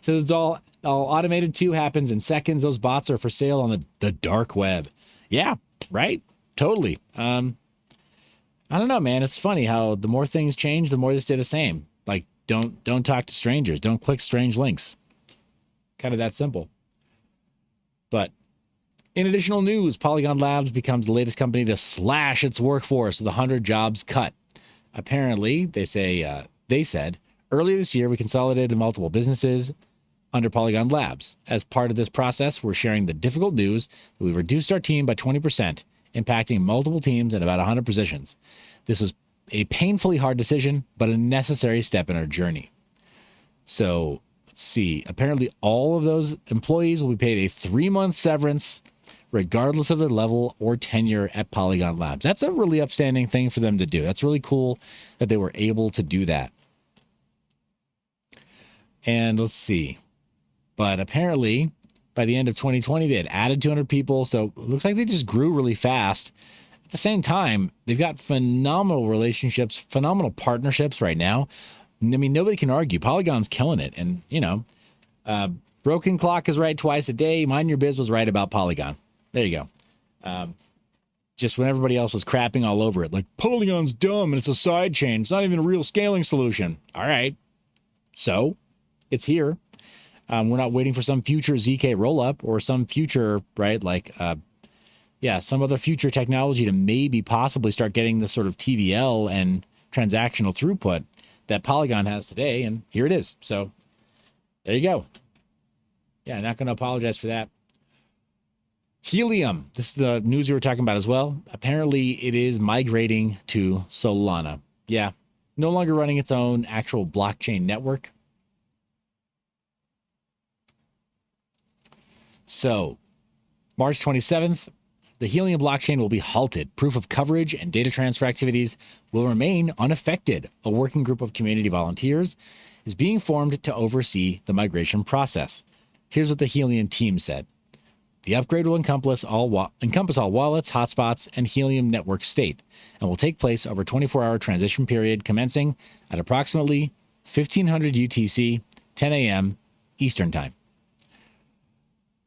So it's all automated too, happens in seconds. Those bots are for sale on the dark web. Yeah, right. Totally. I don't know, man. It's funny how the more things change, the more they stay the same. Like don't talk to strangers. Don't click strange links. Kind of that simple. But in additional news, Polygon Labs becomes the latest company to slash its workforce with 100 jobs cut. Apparently, they said earlier this year we consolidated multiple businesses under Polygon Labs. As part of this process, we're sharing the difficult news that we reduced our team by 20%, impacting multiple teams and about 100 positions. This was a painfully hard decision, but a necessary step in our journey. So let's see. Apparently, all of those employees will be paid a 3-month severance, regardless of their level or tenure at Polygon Labs. That's a really upstanding thing for them to do. That's really cool that they were able to do that. And let's see. But apparently, by the end of 2020, they had added 200 people. So it looks like they just grew really fast. At the same time, they've got phenomenal relationships, phenomenal partnerships right now. I mean, nobody can argue. Polygon's killing it. And, broken clock is right twice a day. Mind Your Biz was right about Polygon. There you go. Just when everybody else was crapping all over it, like Polygon's dumb and it's a side chain. It's not even a real scaling solution. All right. So it's here. We're not waiting for some future ZK rollup or some future, right? Like, some other future technology to maybe possibly start getting the sort of TVL and transactional throughput that Polygon has today. And here it is. So there you go. Yeah, not going to apologize for that. Helium. This is the news we were talking about as well. Apparently, it is migrating to Solana. Yeah, no longer running its own actual blockchain network. So, March 27th, the Helium blockchain will be halted. Proof of coverage and data transfer activities will remain unaffected. A working group of community volunteers is being formed to oversee the migration process. Here's what the Helium team said. The upgrade will encompass all wallets, hotspots, and Helium network state, and will take place over a 24-hour transition period commencing at approximately 1500 UTC, 10 a.m. Eastern Time.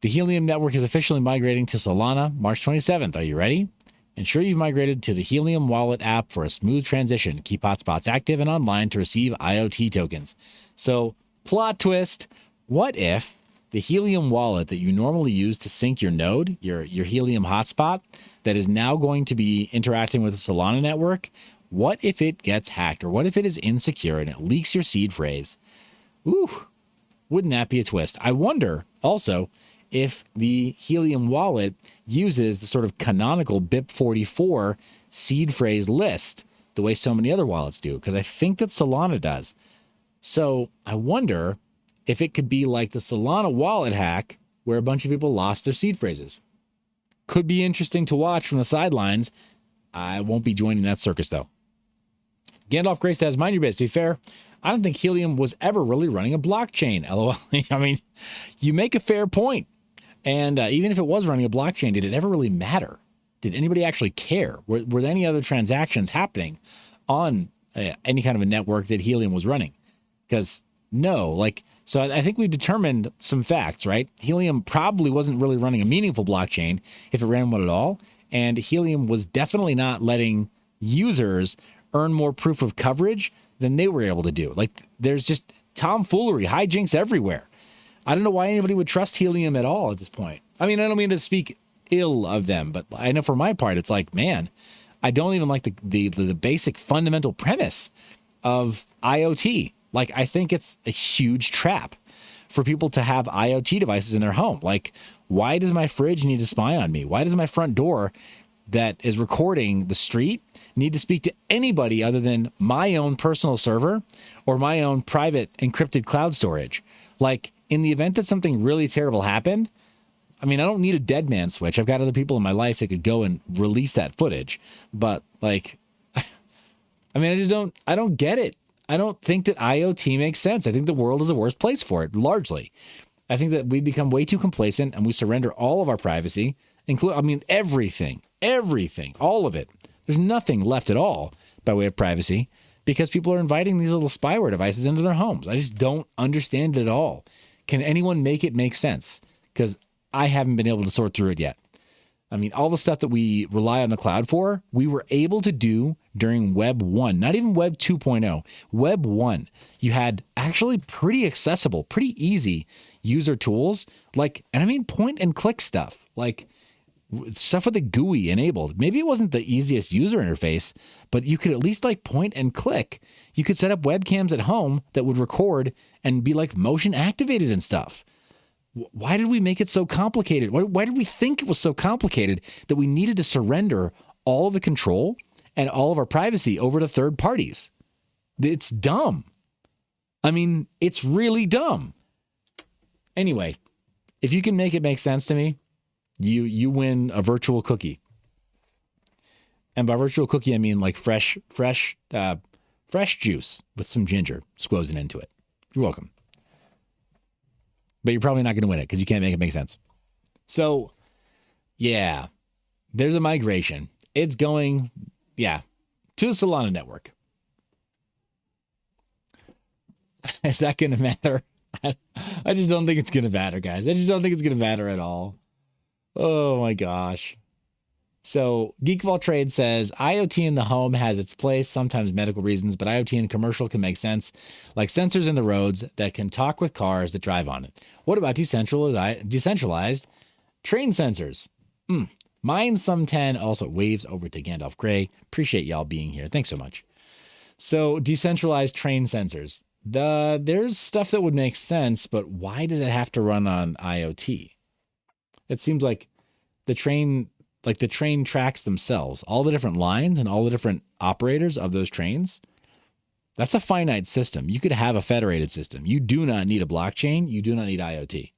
The Helium network is officially migrating to Solana March 27th. Are you ready? Ensure you've migrated to the Helium wallet app for a smooth transition. Keep hotspots active and online to receive IoT tokens. So, plot twist, what if the Helium wallet that you normally use to sync your node, your Helium hotspot, that is now going to be interacting with the Solana network, what if it gets hacked? Or what if it is insecure and it leaks your seed phrase? Ooh, wouldn't that be a twist? I wonder also if the Helium wallet uses the sort of canonical BIP44 seed phrase list the way so many other wallets do, because I think that Solana does. So I wonder if it could be like the Solana wallet hack where a bunch of people lost their seed phrases. Could be interesting to watch from the sidelines. I won't be joining that circus, though. Gandalf Gray says, mind your biz. To be fair, I don't think Helium was ever really running a blockchain. LOL. I mean, you make a fair point. And even if it was running a blockchain, did it ever really matter? Did anybody actually care? Were there any other transactions happening on any kind of a network that Helium was running? Because no, like, so I think we've determined some facts, right? Helium probably wasn't really running a meaningful blockchain if it ran one at all. And Helium was definitely not letting users earn more proof of coverage than they were able to do. Like, there's just tomfoolery, hijinks everywhere. I don't know why anybody would trust Helium at all at this point. I mean, I don't mean to speak ill of them, but I know for my part, it's like, man, I don't even like the basic fundamental premise of IoT. Like, I think it's a huge trap for people to have IoT devices in their home. Like, why does my fridge need to spy on me? Why does my front door that is recording the street need to speak to anybody other than my own personal server or my own private encrypted cloud storage? Like, in the event that something really terrible happened, I mean, I don't need a dead man switch. I've got other people in my life that could go and release that footage. But, like, I mean, I don't get it. I don't think that IoT makes sense. I think the world is a worse place for it, largely. I think that we become way too complacent and we surrender all of our privacy, everything, all of it. There's nothing left at all by way of privacy because people are inviting these little spyware devices into their homes. I just don't understand it at all. Can anyone make it make sense? Because I haven't been able to sort through it yet. I mean, all the stuff that we rely on the cloud for, we were able to do during Web 1, not even Web 2.0. Web 1, you had actually pretty accessible, pretty easy user tools, like, and I mean point and click stuff, like stuff with the GUI enabled. Maybe it wasn't the easiest user interface, but you could at least like point and click. You could set up webcams at home that would record and be like motion activated and stuff. Why did we make it so complicated? Why did we think it was so complicated that we needed to surrender all of the control and all of our privacy over to third parties? It's dumb. I mean, it's really dumb. Anyway, if you can make it make sense to me, you win a virtual cookie. And by virtual cookie, I mean like fresh juice with some ginger squozen into it. You're welcome. But you're probably not going to win it because you can't make it make sense. So, yeah, there's a migration. It's going, to the Solana network. Is that going to matter? I just don't think it's going to matter, guys. I just don't think it's going to matter at all. Oh, my gosh. So, Geek of All Trades says, IoT in the home has its place, sometimes medical reasons, but IoT in commercial can make sense, like sensors in the roads that can talk with cars that drive on it. What about decentralized train sensors? Mine some 10 also waves over to Gandalf Gray. Appreciate y'all being here. Thanks so much. So, decentralized train sensors. There's stuff that would make sense, but why does it have to run on IoT? It seems like the train tracks themselves, all the different lines and all the different operators of those trains. That's a finite system. You could have a federated system. You do not need a blockchain. You do not need IoT.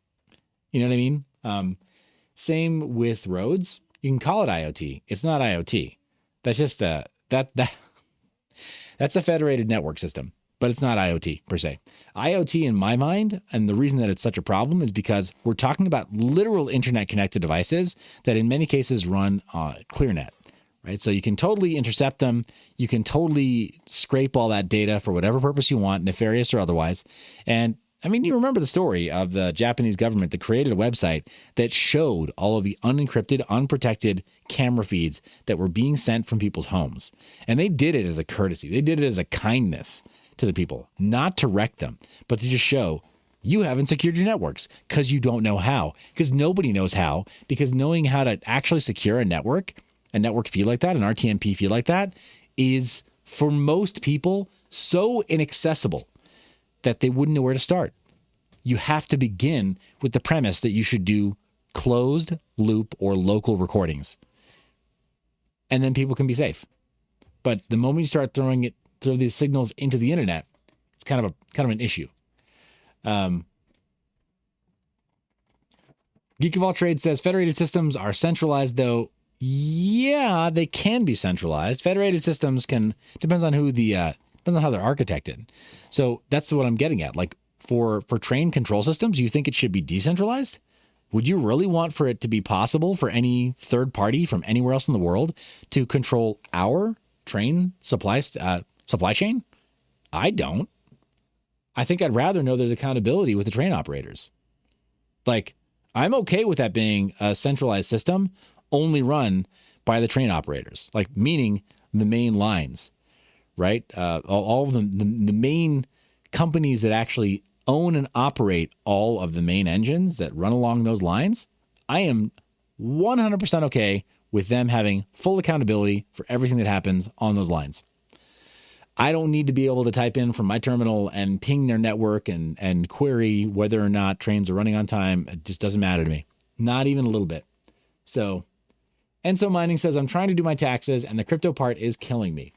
You know what I mean? Same with roads. You can call it IoT. It's not IoT. That's just that's a federated network system, but it's not IoT per se. IoT in my mind, and the reason that it's such a problem is because we're talking about literal internet connected devices that in many cases run ClearNet, right? So you can totally intercept them. You can totally scrape all that data for whatever purpose you want, nefarious or otherwise. And I mean, you remember the story of the Japanese government that created a website that showed all of the unencrypted, unprotected camera feeds that were being sent from people's homes. And they did it as a courtesy. They did it as a kindness to the people, not to wreck them, but to just show you haven't secured your networks because you don't know how, because nobody knows how, because knowing how to actually secure a network feed like that, an RTMP feed like that, is for most people so inaccessible that they wouldn't know where to start. You have to begin with the premise that you should do closed loop or local recordings, and then people can be safe. But the moment you start throw these signals into the internet, it's kind of an issue. Geek of All Trades says federated systems are centralized, though. Yeah, they can be centralized. Federated systems depends on how they're architected. So that's what I'm getting at. Like for train control systems, you think it should be decentralized? Would you really want for it to be possible for any third party from anywhere else in the world to control our train supply chain? I don't. I think I'd rather know there's accountability with the train operators. Like, I'm okay with that being a centralized system only run by the train operators, like meaning the main lines, right? All of the main companies that actually own and operate all of the main engines that run along those lines. I am 100% okay with them having full accountability for everything that happens on those lines. I don't need to be able to type in from my terminal and ping their network and query whether or not trains are running on time. It just doesn't matter to me. Not even a little bit. So Enso Mining says, I'm trying to do my taxes and the crypto part is killing me.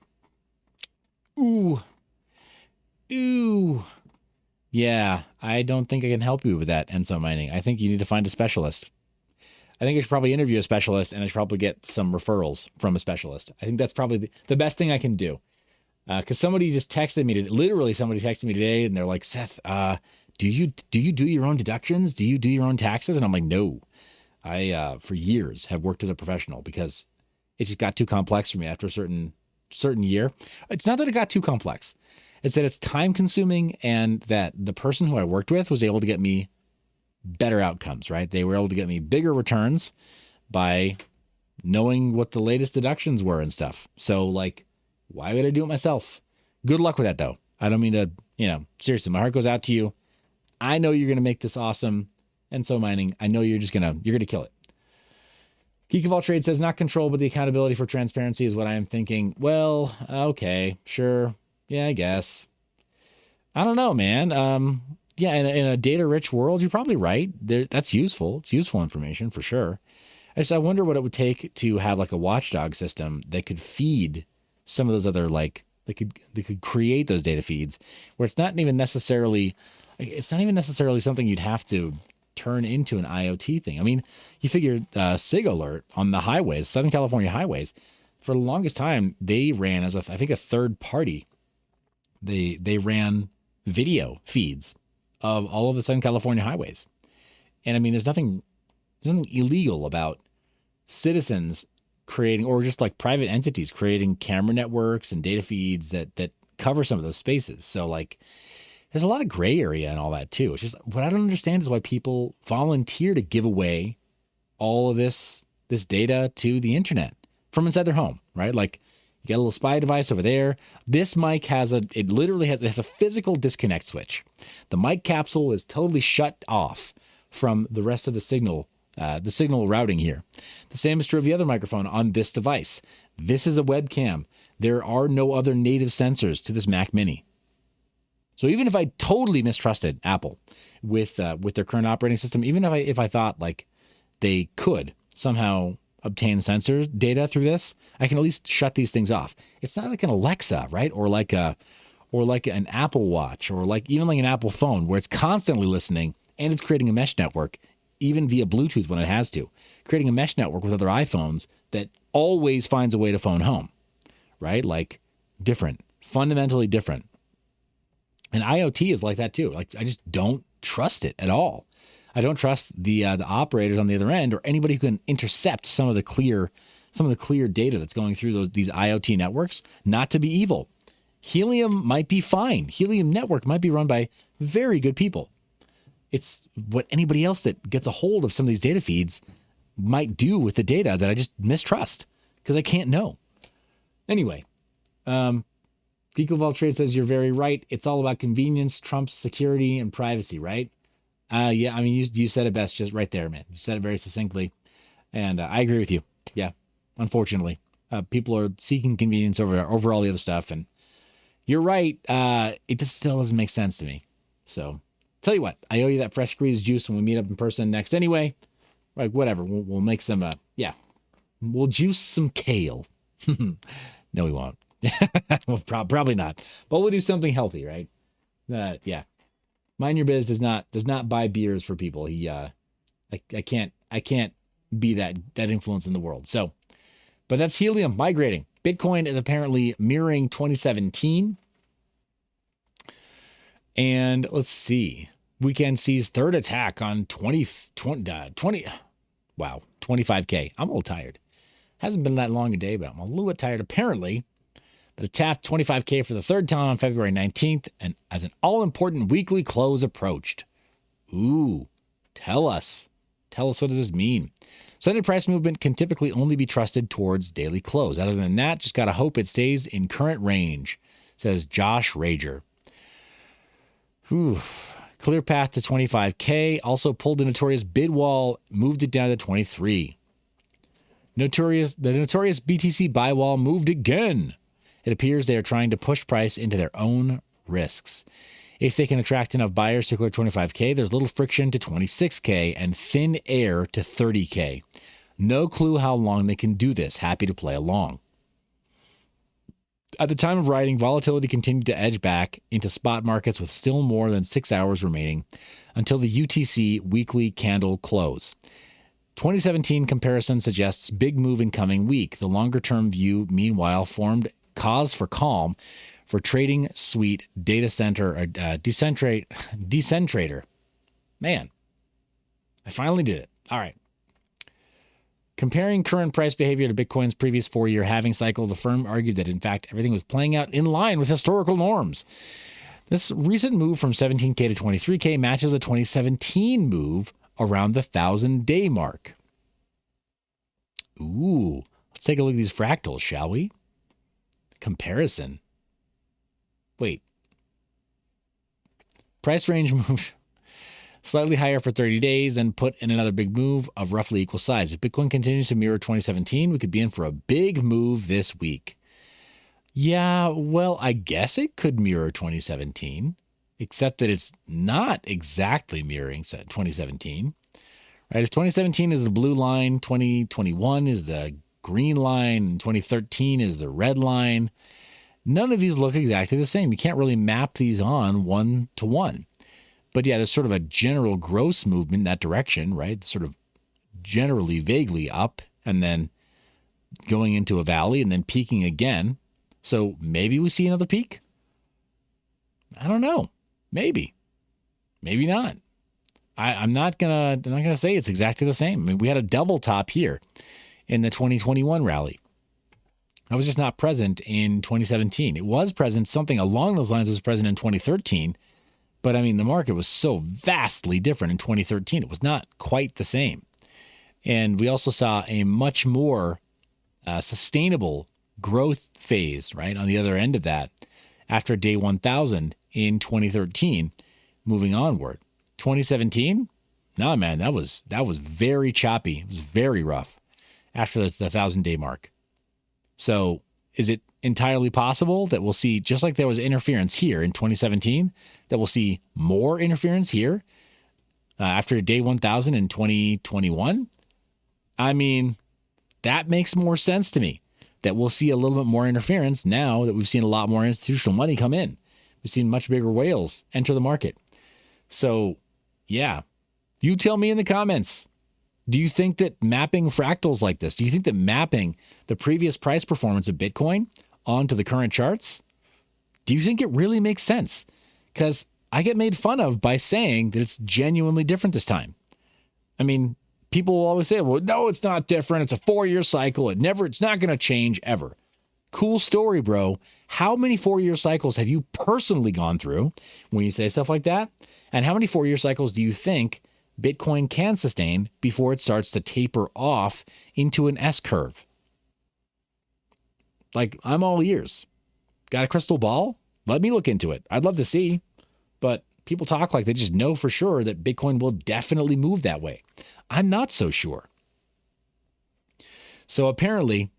Ooh. Yeah, I don't think I can help you with that, Enso Mining. I think you need to find a specialist. I think I should probably interview a specialist and I should probably get some referrals from a specialist. I think that's probably the best thing I can do. Because somebody just texted me, somebody texted me today and they're like, Seth, do you do your own deductions? Do you do your own taxes? And I'm like, no. I, for years, have worked with a professional because it just got too complex for me after a certain year. It's not that it got too complex. It's that it's time consuming and that the person who I worked with was able to get me better outcomes, right? They were able to get me bigger returns by knowing what the latest deductions were and stuff. So like, why would I do it myself? Good luck with that though. I don't mean to, seriously, my heart goes out to you. I know you're going to make this awesome. Enso Mining, I know you're going to kill it. Geek of All Trades says, not control, but the accountability for transparency is what I am thinking. Well, okay, sure. Yeah, I guess. I don't know, man. Yeah, in a data-rich world, you're probably right. That's useful. It's useful information for sure. I wonder what it would take to have like a watchdog system that could feed some of those other they could create those data feeds where it's not even necessarily something you'd have to turn into an IoT thing. I mean, you figure SIG alert on the highways, Southern California highways, for the longest time they ran as a third party. They ran video feeds of all of the Southern California highways. And I mean, there's nothing illegal about citizens creating, or just like private entities creating camera networks and data feeds that cover some of those spaces. So like, there's a lot of gray area and all that too. It's just, what I don't understand is why people volunteer to give away all of this data to the internet from inside their home, right? Like, you got a little spy device over there. This mic has a physical disconnect switch. The mic capsule is totally shut off from the rest of the signal routing here. The same is true of the other microphone on this device. This is a webcam. There are no other native sensors to this Mac Mini. So even if I totally mistrusted Apple with their current operating system, even if I thought like they could somehow obtain sensor data through this, I can at least shut these things off. It's not like an Alexa, right? Or like an Apple Watch, or even like an Apple phone where it's constantly listening and it's creating a mesh network, even via Bluetooth when it has to, creating a mesh network with other iPhones that always finds a way to phone home, right? Like different, fundamentally different. And IoT is like that too. Like, I just don't trust it at all. I don't trust the operators on the other end, or anybody who can intercept some of the clear data that's going through these IoT networks, not to be evil. Helium might be fine. Helium network might be run by very good people. It's what anybody else that gets a hold of some of these data feeds might do with the data that I just mistrust because I can't know. Anyway, Geek of All Trades says, you're very right. It's all about convenience, trumps security, and privacy, right? Yeah, I mean, you said it best just right there, man. You said it very succinctly. And I agree with you. Yeah, unfortunately. People are seeking convenience over all the other stuff. And you're right. It just still doesn't make sense to me. So, tell you what, I owe you that fresh squeezed juice when we meet up in person next anyway. Like, whatever. We'll make some, we'll juice some kale. No, we won't. Well, probably not. But we'll do something healthy, right? Yeah. Mind Your Biz does not buy beers for people. I can't be that influence in the world. So, but that's Helium migrating. Bitcoin is apparently mirroring 2017. And let's see. weekend sees third attack on 25K. I'm a little tired. Hasn't been that long a day, but I'm a little bit tired apparently. But it tapped 25K for the third time on February 19th, and as an all-important weekly close approached. Ooh, tell us. Tell us, what does this mean? Sunday price movement can typically only be trusted towards daily close. Other than that, just got to hope it stays in current range, says Josh Rager. Whew. Clear path to 25K. Also pulled the notorious bid wall, moved it down to 23. The notorious BTC buy wall moved again. It appears they are trying to push price into their own risks. If they can attract enough buyers to clear 25K, there's little friction to 26K and thin air to 30K. No clue how long they can do this. Happy to play along. At the time of writing, volatility continued to edge back into spot markets with still more than 6 hours remaining until the UTC weekly candle close. 2017 comparison suggests big move in coming week. The longer-term view, meanwhile, formed cause for calm for trading suite data center or decentrator. Man, I finally did it. All right. Comparing current price behavior to Bitcoin's previous 4-year halving cycle, the firm argued that, in fact, everything was playing out in line with historical norms. This recent move from 17K to 23K matches a 2017 move around the 1,000-day mark. Ooh, let's take a look at these fractals, shall we? Comparison. Wait. Price range moved slightly higher for 30 days, then put in another big move of roughly equal size. If Bitcoin continues to mirror 2017, we could be in for a big move this week. Yeah, well, I guess it could mirror 2017, except that it's not exactly mirroring 2017. Right? If 2017 is the blue line, 2021 is the green line, and 2013 is the red line. None of these look exactly the same. You can't really map these on one to one. But yeah, there's sort of a general gross movement in that direction, right? Sort of generally vaguely up and then going into a valley and then peaking again. So maybe we see another peak. I don't know. Maybe not. I'm not gonna say it's exactly the same. I mean, we had a double top here in the 2021 rally. I was just not present in 2017. It was present, something along those lines was present in 2013. But I mean, the market was so vastly different in 2013. It was not quite the same. And we also saw a much more sustainable growth phase, right, on the other end of that after day 1000 in 2013, moving onward. 2017, no, man, that was very choppy. It was very rough after the 1,000-day mark. So is it entirely possible that we'll see, just like there was interference here in 2017, that we'll see more interference here after day 1000 in 2021? I mean, that makes more sense to me, that we'll see a little bit more interference now that we've seen a lot more institutional money come in. We've seen much bigger whales enter the market. So, yeah, you tell me in the comments. Do you think that mapping fractals like this, do you think that mapping the previous price performance of Bitcoin onto the current charts, do you think it really makes sense? Because I get made fun of by saying that it's genuinely different this time. I mean, people will always say, well, no, it's not different. It's a 4-year cycle. It's not going to change ever. Cool story, bro. How many 4-year cycles have you personally gone through when you say stuff like that? And how many 4-year cycles do you think Bitcoin can sustain before it starts to taper off into an S-curve? Like, I'm all ears. Got a crystal ball? Let me look into it. I'd love to see. But people talk like they just know for sure that Bitcoin will definitely move that way. I'm not so sure. So apparently,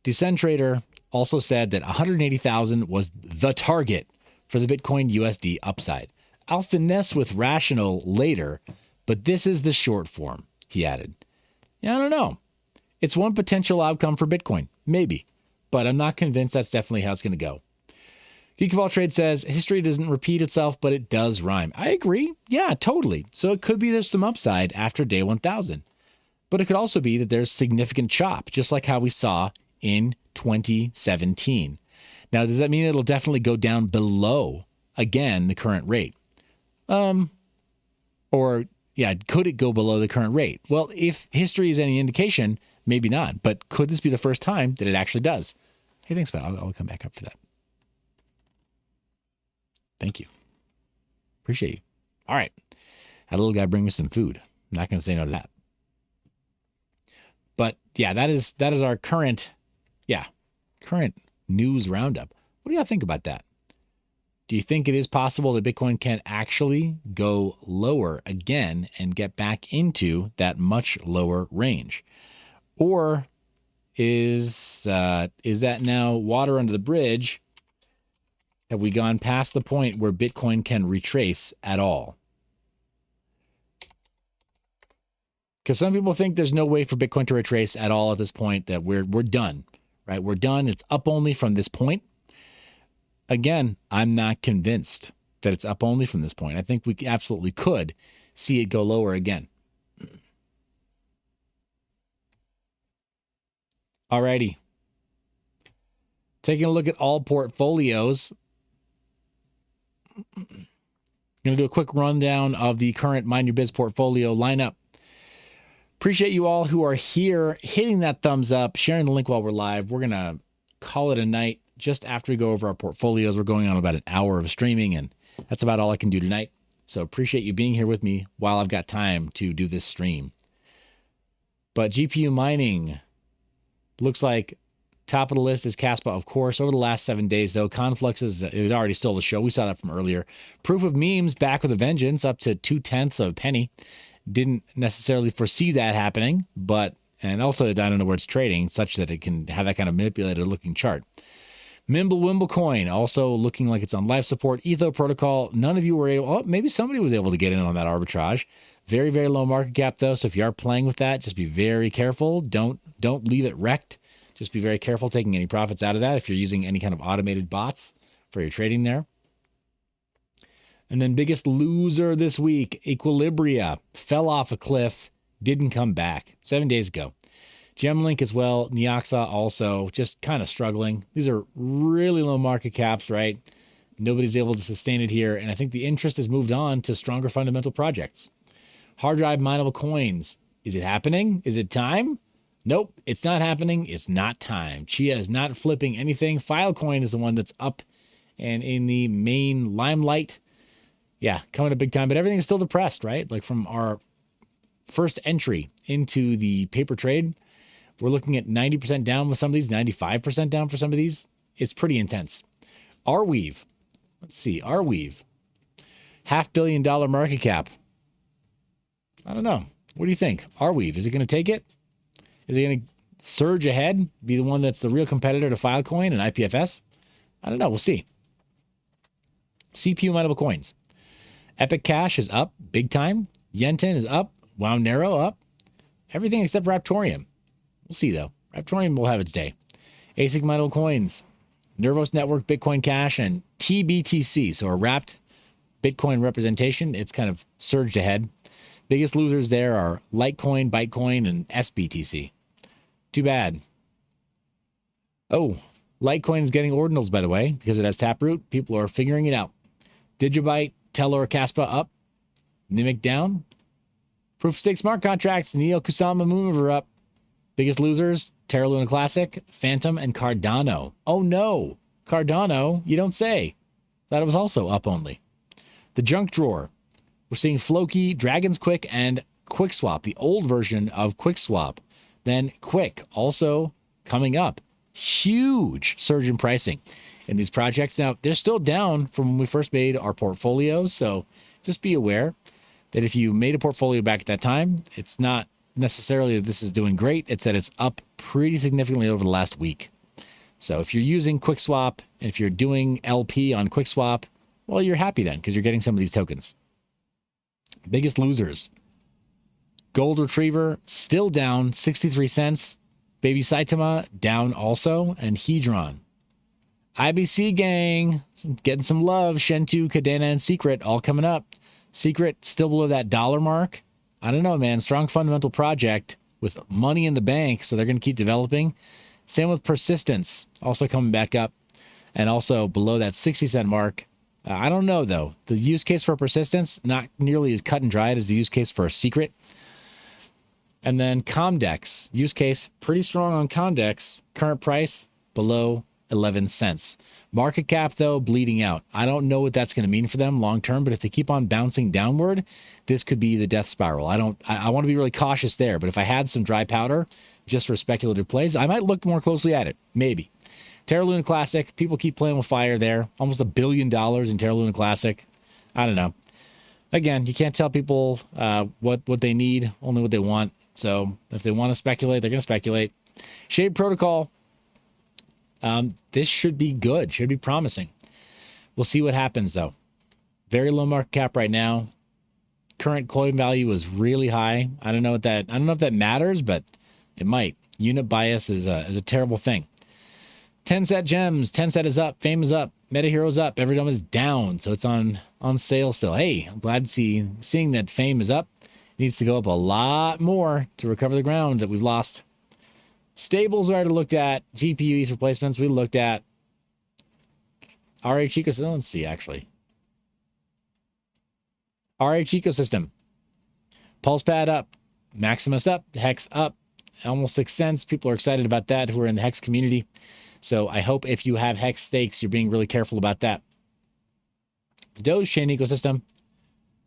Decentrator also said that 180,000 was the target for the Bitcoin USD upside. I'll finesse with rational later, but this is the short form, he added. Yeah, I don't know. It's one potential outcome for Bitcoin. Maybe. But I'm not convinced that's definitely how it's going to go. Geek of All Trade says, history doesn't repeat itself, but it does rhyme. I agree. Yeah, totally. So it could be there's some upside after day 1000. But it could also be that there's significant chop, just like how we saw in 2017. Now, does that mean it'll definitely go down below, again, the current rate? Or, yeah, could it go below the current rate? Well, if history is any indication, maybe not. But could this be the first time that it actually does? Hey, thanks, man. I'll come back up for that. Thank you. Appreciate you. All right. Had a little guy bring me some food. I'm not going to say no to that. But yeah, that is our current news roundup. What do y'all think about that? Do you think it is possible that Bitcoin can actually go lower again and get back into that much lower range? Or is that now water under the bridge? Have we gone past the point where Bitcoin can retrace at all? Because some people think there's no way for Bitcoin to retrace at all at this point, that we're done, right? We're done. It's up only from this point. Again, I'm not convinced that it's up only from this point. I think we absolutely could see it go lower again. Alrighty. Taking a look at all portfolios. I'm going to do a quick rundown of the current Mind Your Biz portfolio lineup. Appreciate you all who are here, hitting that thumbs up, sharing the link while we're live. We're going to call it a night just after we go over our portfolios. We're going on about an hour of streaming, and that's about all I can do tonight. So appreciate you being here with me while I've got time to do this stream. But GPU mining looks like top of the list is Caspa, of course. Over the last 7 days, though, Conflux it already stole the show. We saw that from earlier. Proof of Memes back with a vengeance, up to 0.2 of a penny. Didn't necessarily foresee that happening, and also I don't know where it's trading, such that it can have that kind of manipulated looking chart. Mimble Coin also looking like it's on life support. Etho Protocol, none of you were able. Oh, maybe somebody was able to get in on that arbitrage. Very, very low market cap though. So if you are playing with that, just be very careful. Don't leave it wrecked. Just be very careful taking any profits out of that if you're using any kind of automated bots for your trading there. And then biggest loser this week, Equilibria, fell off a cliff, didn't come back 7 days ago. Gemlink as well, Neoxa also just kind of struggling. These are really low market caps, right? Nobody's able to sustain it here, and I think the interest has moved on to stronger fundamental projects. Hard drive mineable coins. Is it happening? Is it time? Nope, it's not happening. It's not time. Chia is not flipping anything. Filecoin is the one that's up and in the main limelight. Yeah, coming up big time, but everything is still depressed, right? Like from our first entry into the paper trade, we're looking at 90% down with some of these, 95% down for some of these. It's pretty intense. Arweave. Let's see. Arweave. $500 million market cap. I don't know. What do you think? Arweave, is it going to take it? Is it going to surge ahead? Be the one that's the real competitor to Filecoin and IPFS? I don't know. We'll see. CPU mineable coins. Epic Cash is up big time. Yenten is up. Wow Narrow up. Everything except Raptorium. We'll see, though. Raptorium will have its day. ASIC mineable coins. Nervos Network, Bitcoin Cash, and TBTC. So a wrapped Bitcoin representation. It's kind of surged ahead. Biggest losers there are Litecoin, Bytecoin, and SBTC. Too bad. Oh, Litecoin is getting ordinals, by the way, because it has Taproot. People are figuring it out. Digibyte, Telor, Caspa up. Nimic down. Proof of Stake smart contracts. Neo, Kusama, Moonmover up. Biggest losers, Terra Luna Classic, Phantom, and Cardano. Oh no, Cardano, you don't say. Thought it was also up only. The junk drawer. We're seeing Floki, Dragon's Quick, and QuickSwap, the old version of QuickSwap. Then Quick, also coming up. Huge surge in pricing in these projects. Now, they're still down from when we first made our portfolios, so just be aware that if you made a portfolio back at that time, it's not necessarily that this is doing great. It's that it's up pretty significantly over the last week. So if you're using QuickSwap, and if you're doing LP on QuickSwap, well, you're happy then because you're getting some of these tokens. Biggest losers. Gold Retriever still down 63 cents. Baby Saitama down also. And Hedron. IBC gang getting some love. Shentu, Cadena, and Secret all coming up. Secret still below that dollar mark. I don't know, man. Strong fundamental project with money in the bank, so they're going to keep developing. Same with Persistence, also coming back up. And also below that 60 cent mark. I don't know, though. The use case for persistence, not nearly as cut and dried as the use case for a secret. And then Comdex, use case, pretty strong on Comdex. Current price, below 11 cents. Market cap, though, bleeding out. I don't know what that's going to mean for them long term, but if they keep on bouncing downward, this could be the death spiral. I want to be really cautious there, but if I had some dry powder just for speculative plays, I might look more closely at it. Maybe. Terra Luna Classic, people keep playing with fire there. Almost $1 billion in Terra Luna Classic. I don't know. Again, you can't tell people what they need, only what they want. So if they want to speculate, they're going to speculate. Shade Protocol, this should be good, should be promising. We'll see what happens, though. Very low market cap right now. Current coin value is really high. I don't know if that matters, but it might. Unit bias is a terrible thing. 10 set gems. 10 set is up. Fame is up. Meta Hero is up. Everdome is down. So it's on sale still. Hey, I'm glad to seeing that Fame is up. It needs to go up a lot more to recover the ground that we've lost. Stables we already looked at. GPU ETH replacements we looked at. RH ecosystem. Let's see, actually. RH ecosystem. PulsePad up. Maximus up. Hex up. Almost 6 cents. People are excited about that who are in the Hex community. So I hope if you have Hex stakes, you're being really careful about that. Doge Chain ecosystem.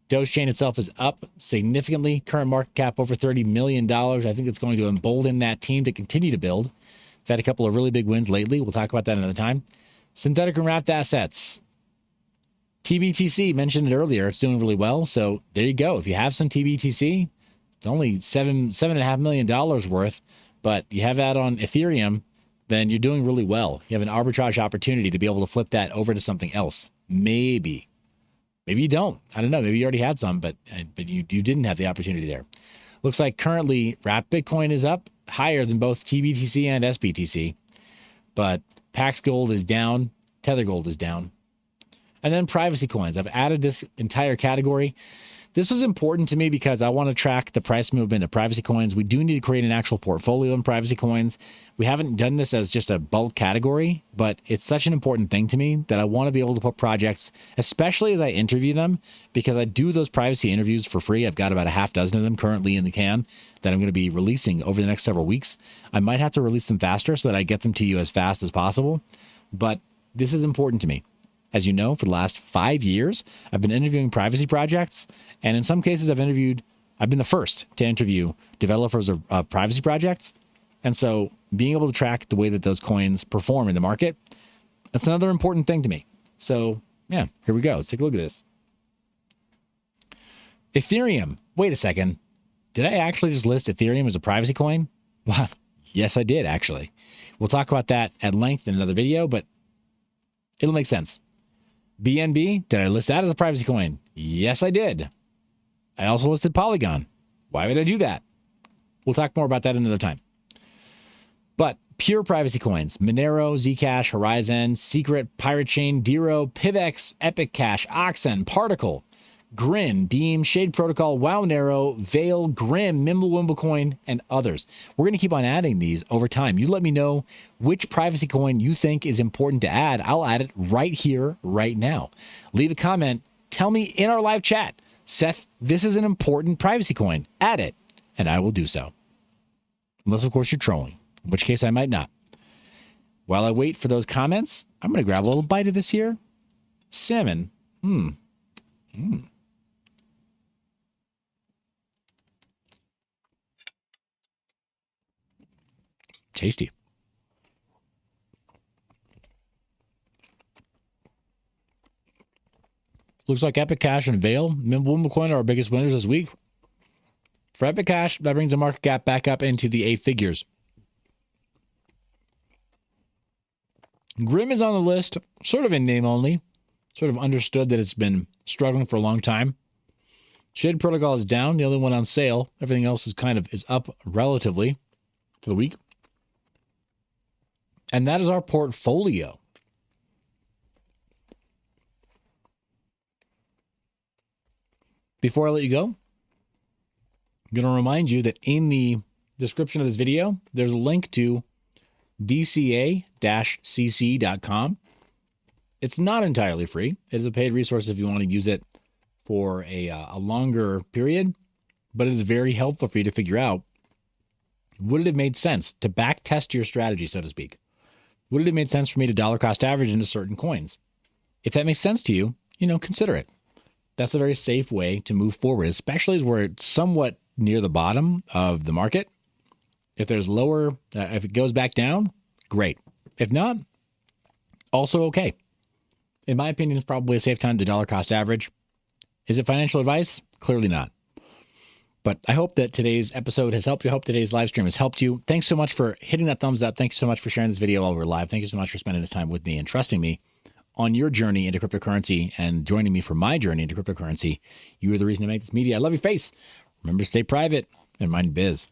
Doge Chain itself is up significantly. Current market cap over $30 million. I think it's going to embolden that team to continue to build. We've had a couple of really big wins lately. We'll talk about that another time. Synthetic and wrapped assets. TBTC, mentioned it earlier. It's doing really well. So there you go. If you have some TBTC, it's only $7.5 million worth, but you have that on Ethereum, then you're doing really well. You have an arbitrage opportunity to be able to flip that over to something else. Maybe you don't. I don't know. Maybe you already had some, but you didn't have the opportunity there. Looks like currently wrapped Bitcoin is up higher than both TBTC and SBTC, but Pax Gold is down. Tether Gold is down. And then privacy coins. I've added this entire category. This was important to me because I want to track the price movement of privacy coins. We do need to create an actual portfolio in privacy coins. We haven't done this as just a bulk category, but it's such an important thing to me that I want to be able to put projects, especially as I interview them, because I do those privacy interviews for free. I've got about a half dozen of them currently in the can that I'm going to be releasing over the next several weeks. I might have to release them faster so that I get them to you as fast as possible, but this is important to me. As you know, for the last 5 years, I've been interviewing privacy projects, and in some cases I've been the first to interview developers of privacy projects. And so being able to track the way that those coins perform in the market, that's another important thing to me. So yeah, here we go. Let's take a look at this. Ethereum. Wait a second. Did I actually just list Ethereum as a privacy coin? Well, yes, I did, actually. We'll talk about that at length in another video, but it'll make sense. BNB, did I list that as a privacy coin? Yes, I did. I also listed Polygon. Why would I do that? We'll talk more about that another time. But pure privacy coins, Monero, Zcash, Horizon, Secret, Pirate Chain, Dero, Pivex, Epic Cash, Oxen, Particle, Grin, Beam, Shade Protocol, WowNero, Veil, Grim, Mimblewimble Coin, and others. We're going to keep on adding these over time. You let me know which privacy coin you think is important to add. I'll add it right here, right now. Leave a comment. Tell me in our live chat, Seth, this is an important privacy coin. Add it, and I will do so. Unless, of course, you're trolling, in which case I might not. While I wait for those comments, I'm going to grab a little bite of this here. Salmon. Tasty. Looks like Epic Cash and Veil, Mimblewimble Coin are our biggest winners this week. For Epic Cash, that brings the market cap back up into the 8 figures. Grim is on the list, sort of in name only. Sort of understood that it's been struggling for a long time. Shade Protocol is down, the only one on sale. Everything else is up relatively for the week. And that is our portfolio. Before I let you go, I'm going to remind you that in the description of this video, there's a link to dca-cc.com. It's not entirely free. It is a paid resource if you want to use it for a longer period, but it is very helpful for you to figure out, would it have made sense to back test your strategy, so to speak? Would it have made sense for me to dollar cost average into certain coins? If that makes sense to you, consider it. That's a very safe way to move forward, especially as we're somewhat near the bottom of the market. If there's lower, if it goes back down, great. If not, also okay. In my opinion, it's probably a safe time to dollar cost average. Is it financial advice? Clearly not. But I hope that today's episode has helped you. I hope today's live stream has helped you. Thanks so much for hitting that thumbs up. Thank you so much for sharing this video while we're live. Thank you so much for spending this time with me and trusting me on your journey into cryptocurrency and joining me for my journey into cryptocurrency. You are the reason to make this media. I love your face. Remember to stay private and mind your biz.